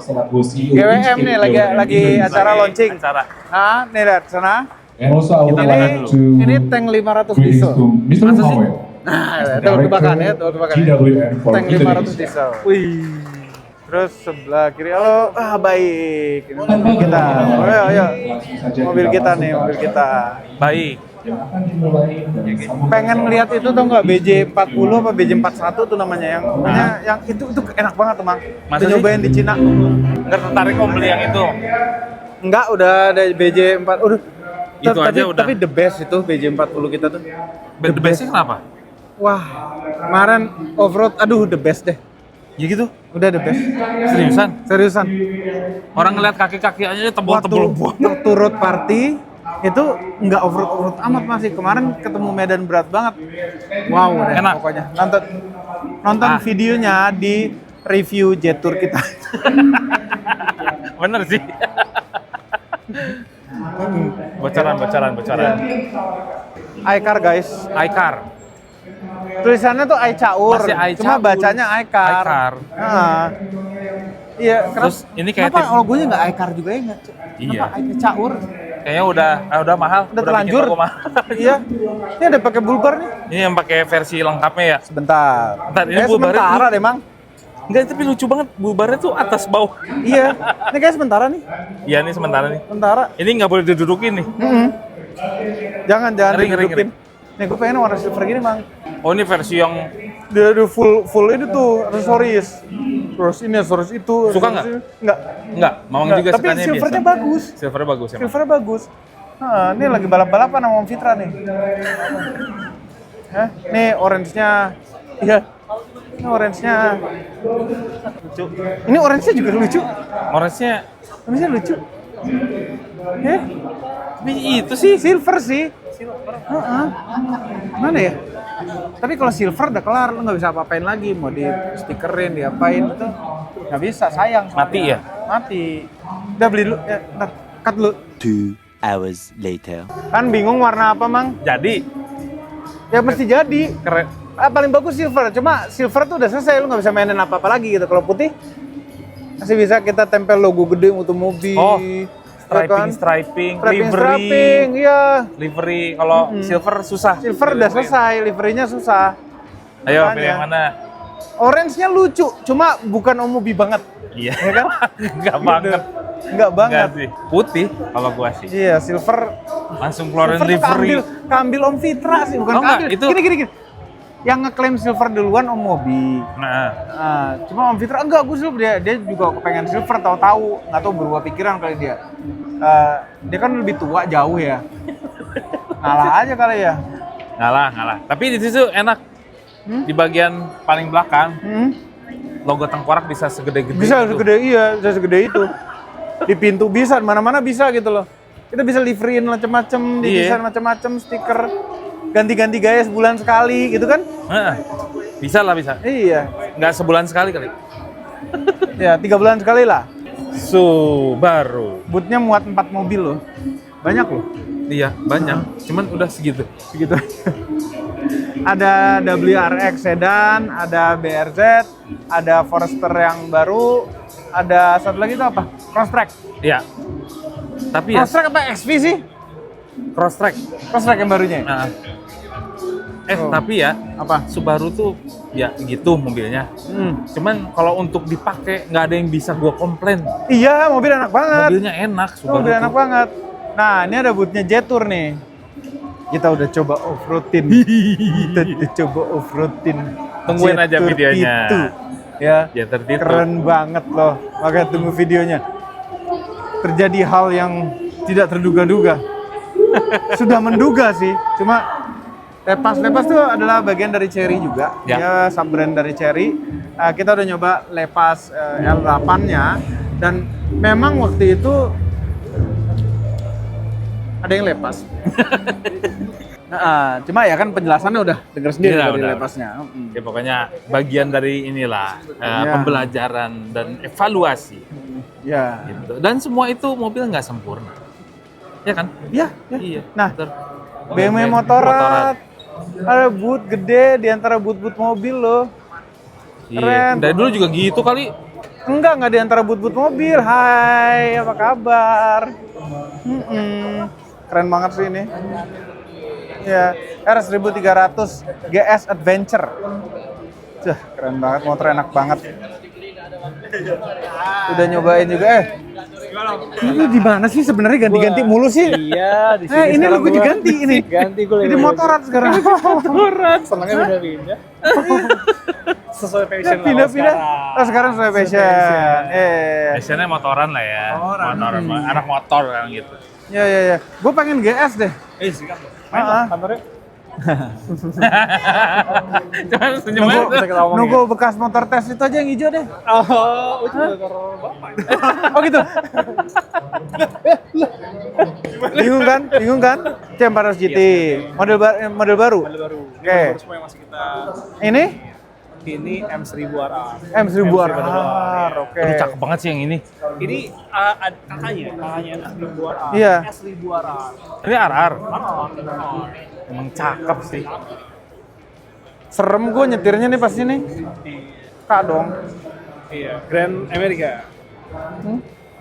selaku CEO GWM nih lagi acara launching. Acara. Ah, nih lihat sana. And also I would like to Ini tank 500 greetings diesel. to Mr. Powell, Nah, tebakan ya, tebakan. GWM for Tank Middle 500 East. diesel. Wih. Terus sebelah kiri, halo, baik. Ini mobil kita. Ayo. Mobil kita nih, mobil kita. Baik. Akan dimulai dari Pengen ngeliat itu tuh nggak BJ40 apa BJ41 tuh namanya yang itu enak banget tuh, Mang. Masa Udah sih? nyobain di Cina. Nggak tertarik om beli yang itu. Enggak, udah ada BJ4. Udah. Itu aja udah. Tapi the best itu BJ40 kita tuh. The best-nya kenapa? Wah, kemarin off-road, aduh the best deh. Ya gitu. Udah the best. Seriusan. Orang ngeliat kaki-kaki aja tebel-tebel. Waktu road party itu nggak off-road amat masih. Kemarin ketemu medan berat banget. Wow, deh, Enak. pokoknya. Nonton videonya di review Jet Tour kita. Bener sih. Bocoran. iCar guys. iCar. Tulisannya tuh iCaur, Masih iCaur. cuma bacanya iCar. iCar. Nah, iya, Terus ini kayak kenapa logonya nggak iCar juga ya? Iya. Kenapa iCaur? Kayaknya udah mahal. Udah terlanjur. bikin logo mahal. Iya. Ini ada pakai bulbar nih. Ini yang pakai versi lengkapnya ya. Sebentar. Ini bulbarnya sementara deh, Mang. Enggak, tapi lucu banget. Bulbarnya tuh atas bawah. Iya. Ini kayak sementara nih. Iya, ini sementara nih. Sementara. Ini nggak boleh didudukin nih. Jangan Ngeri. dihidupin. Nih gue pengen warna silver gini, Mang. Oh, ini versi yang Dia ada full ini tuh aksesoris. Terus ini aksesoris itu. Suka nggak? Enggak, Mawang juga Tapi sukanya silvernya biasa. bagus. Silvernya bagus emang. Silvernya bagus. Nah, ini lagi balap-balapan sama Om Fitra nih. Hah? Nih orange-nya. Iya. Ini orange-nya lucu. Ini orange-nya juga lucu. Orange-nya Orange-nya lucu. tapi itu sih Silver sih. Mana ya? Tapi kalau silver udah kelar, lu nggak bisa apa-apain lagi. Mau di stikerin, diapain itu nggak bisa, sayang. Mati ya? Mati. Udah beli dulu, ya, ntar cut dulu. 2 hours later. Kan bingung warna apa, Mang? jadi Ya mesti jadi. keren. Paling bagus silver, cuma silver tuh udah selesai, lu nggak bisa mainin apa-apa lagi gitu. Kalau putih masih bisa kita tempel logo gede untuk mobil. Oh, ya kan? striping, Striping, iya. livery. Kalau silver susah. Silver udah selesai, liverynya susah. Ayo Makanya. pilih yang mana? Orange-nya lucu, cuma bukan Omobi banget. Iya. Ya kan? Enggak banget. Enggak banget. Enggak sih. Putih kalau gua sih. Iya, silver. Langsung keluarin Silver livery. Keambil Om Fitra sih, bukan Oh, enggak, keambil. itu. Gini. Yang ngeklaim silver duluan Om Mobi. Nah, Cuma Om Fitra enggak, gue silver dia juga kepengen silver, tahu-tahu nggak tahu berubah pikiran kali dia. Dia kan lebih tua jauh ya. Ngalah aja kali ya. ngalah. Tapi di situ enak. Di bagian paling belakang, logo tengkorak bisa segede-gede. Bisa itu. bisa segede itu. Di pintu bisa, mana-mana bisa gitu loh. Kita bisa liverin macam-macam, didesain macam-macam, stiker, ganti-ganti gaya sebulan sekali gitu kan? Bisa lah bisa. Iya. Nggak sebulan sekali kali. Ya 3 bulan sekali lah. Subaru. Bootnya muat 4 mobil loh. Banyak loh. Iya banyak. Cuman udah segitu. Segitu. Ada WRX sedan, ada BRZ, ada Forester yang baru, ada satu lagi itu apa? Crosstrek. Iya. Tapi ya. Crosstrek apa XV sih? Crosstrek. Crosstrek yang barunya. Nah. Tapi ya apa? Subaru tuh ya gitu mobilnya. Cuman kalau untuk dipakai nggak ada yang bisa gua komplain. Iya, mobil enak banget. Mobilnya enak. Subaru mobil enak tuh. banget. Nah, ini ada bootnya Jetour nih. Kita udah coba off-roadin. Tungguin aja Jetour videonya. Pitu. Ya, Jetour Pitu. keren banget loh. Makanya tunggu videonya. Terjadi hal yang tidak terduga-duga. Sudah menduga sih, cuma Lepas tuh adalah bagian dari Chery juga. Ya. Dia sub-brand dari Chery. Kita udah nyoba Lepas L8-nya dan memang waktu itu ada yang lepas. Cuma ya kan penjelasannya udah denger sendiri Iya, dari udah. Lepasnya. Ya pokoknya bagian dari inilah pembelajaran dan evaluasi. Ya. Gitu. Dan semua itu mobil nggak sempurna. Ya kan? Iya. Iya. Nah, betul. BMW Motorrad. Ada boot gede di antara boot-boot mobil loh. Iya. Keren. Dari dulu juga gitu kali. Enggak di antara boot-boot mobil. Hai, apa kabar? Keren banget sih ini. Ya, R1300 GS Adventure. Keren banget, motor enak banget. Udah nyobain juga Ini di mana sih sebenarnya ganti-ganti mulu sih? Iya, di sini. Ini lu gue diganti ini. Ganti gue. Jadi motoran sekarang. Motoran. Senangnya pindah-pindah. Sesuai passion Pindah-pindah. Oh, sekarang sesuai passion. Biasanya motoran lah ya. Motoran. Anak motor kan gitu. Ya. Gue pengen GS deh. Sikat. Main lah kantornya. Cuman senyum aja. Nunggu bekas motor tes itu aja yang hijau deh. Oh, itu motor bapak. Oh gitu. Bingung kan? C400 GT. Model baru. Oke. Semua yang masih kita. Ini M1000RR. M1000RR. Oke. Aduh, cakep banget sih yang ini. Ini kakaknya S1000RR. Iya. S1000RR. Ini RR. Emang cakep sih. Serem gue nyetirnya nih pasti nih. Kak dong. Iya, Grand America.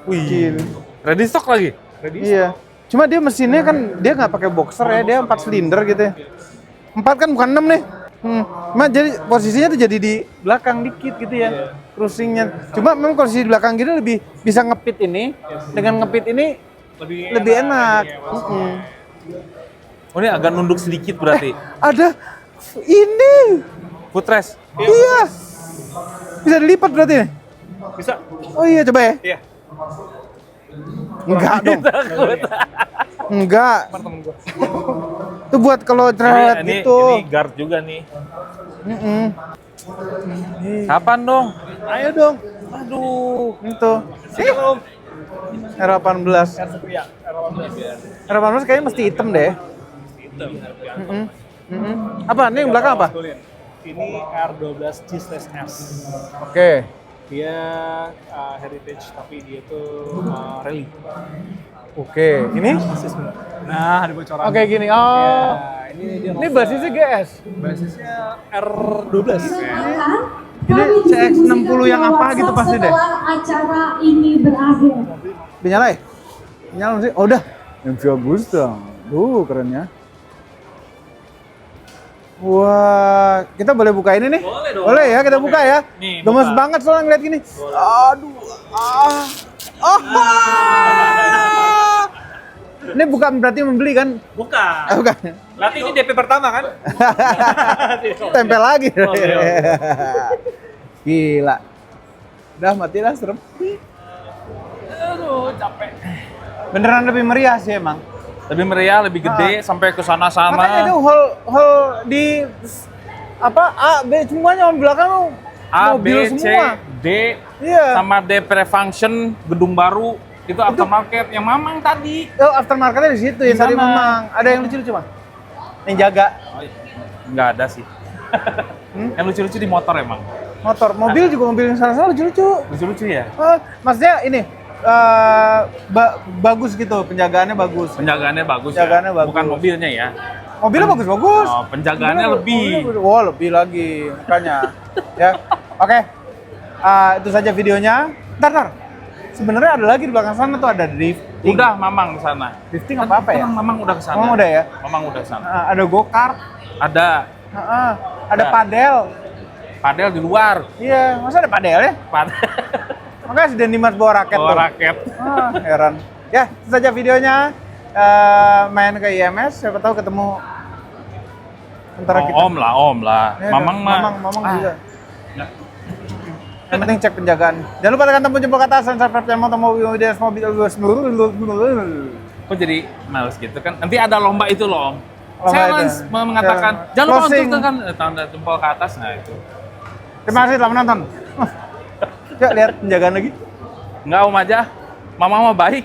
Wih. Ready stock lagi? Iya. Cuma dia mesinnya kan dia nggak pakai boxer ya, dia 4 silinder gitu ya. 4 kan bukan 6 nih. Cuma jadi posisinya tuh jadi di belakang dikit gitu ya. Cruisingnya. Cuma memang posisi di belakang gini lebih bisa ngepit ini. Dengan ngepit ini lebih enak. Oh ini agak nunduk sedikit berarti. Ada ini. Footrest. Iya. Bisa dilipat berarti nih? Bisa. Oh iya coba ya. Iya. Enggak dong. Enggak. Itu buat kalau cerewet gitu. Ini guard juga nih. Kapan dong? Ayo dong. Aduh. Itu. R18. R18 kayaknya mesti hitam deh. Apa? Ini yang belakang apa? Ini R12 G/S. Oke. Dia heritage tapi dia tuh rally. Oke. Ini? Nah, ada bocoran. Oke gini. Oh. Ini basisnya GS. Basisnya R12. Ini CX-60 yang apa gitu pasti deh. Acara ini berakhir. Udah nyala ya? Nyala sih? Oh udah. MV Agusta. Kerennya. Wah, kita boleh buka ini nih? Boleh dong. Boleh ya, kita buka ya. Nih, Gemes buka. banget soalnya ngeliat gini. Aduh. Ini bukan berarti membeli kan? Bukan. Bukan. Berarti ini DP pertama kan? Tempel lagi. Oh, iya. Gila. Udah mati lah, serem. Aduh, capek. Beneran lebih meriah sih emang. Lebih meriah, lebih gede, sampai ke sana-sana. Makanya itu hall di apa A, B semuanya di belakang tuh A, B, mobil C, semua. D, Iya. sama D pre-function, gedung baru, itu aftermarket yang Mamang tadi. Oh, aftermarketnya di situ ya, Di tadi sana. memang. Ada yang lucu-lucu, Bang? Yang jaga Nggak ada sih. Yang lucu-lucu di motor emang. motor, mobil juga mobil yang sana-sana lucu-lucu. Lucu-lucu ya? Maksudnya ini bagus gitu, penjagaannya bagus. Penjagaannya bagus Penjagaannya ya? bagus. Bukan mobilnya ya? Mobilnya bagus-bagus. Oh, penjagaannya lebih. Wow, lebih lagi makanya. Ya, oke. Itu saja videonya. Ntar. Sebenarnya ada lagi di belakang sana tuh ada drifting. Udah Mamang ke sana. Drifting apa ya? Mamang udah ke sana. Mamang udah ya? Mamang udah ke sana. Ada go-kart. Ada. Ada padel. Padel di luar. Iya, masa ada padel ya? Makanya si Denny Mas bawa raket Bawa tuh. raket. Heran. Ya, itu saja videonya. Main ke IMS, siapa tahu ketemu antara kita. Om lah. Ya, Mamang mah. Mamang juga. Yang penting cek penjagaan. Jangan lupa tekan tombol jempol ke atas dan subscribe channel mobil Kok jadi males gitu kan? Nanti ada lomba itu loh Om. Lomba Challenge itu. mengatakan, Challenge. jangan lupa Closing. untuk tekan tanda jempol ke atas. Nah itu. Terima kasih telah menonton. Coba lihat penjagaan lagi. Enggak Om aja. Mama mah baik.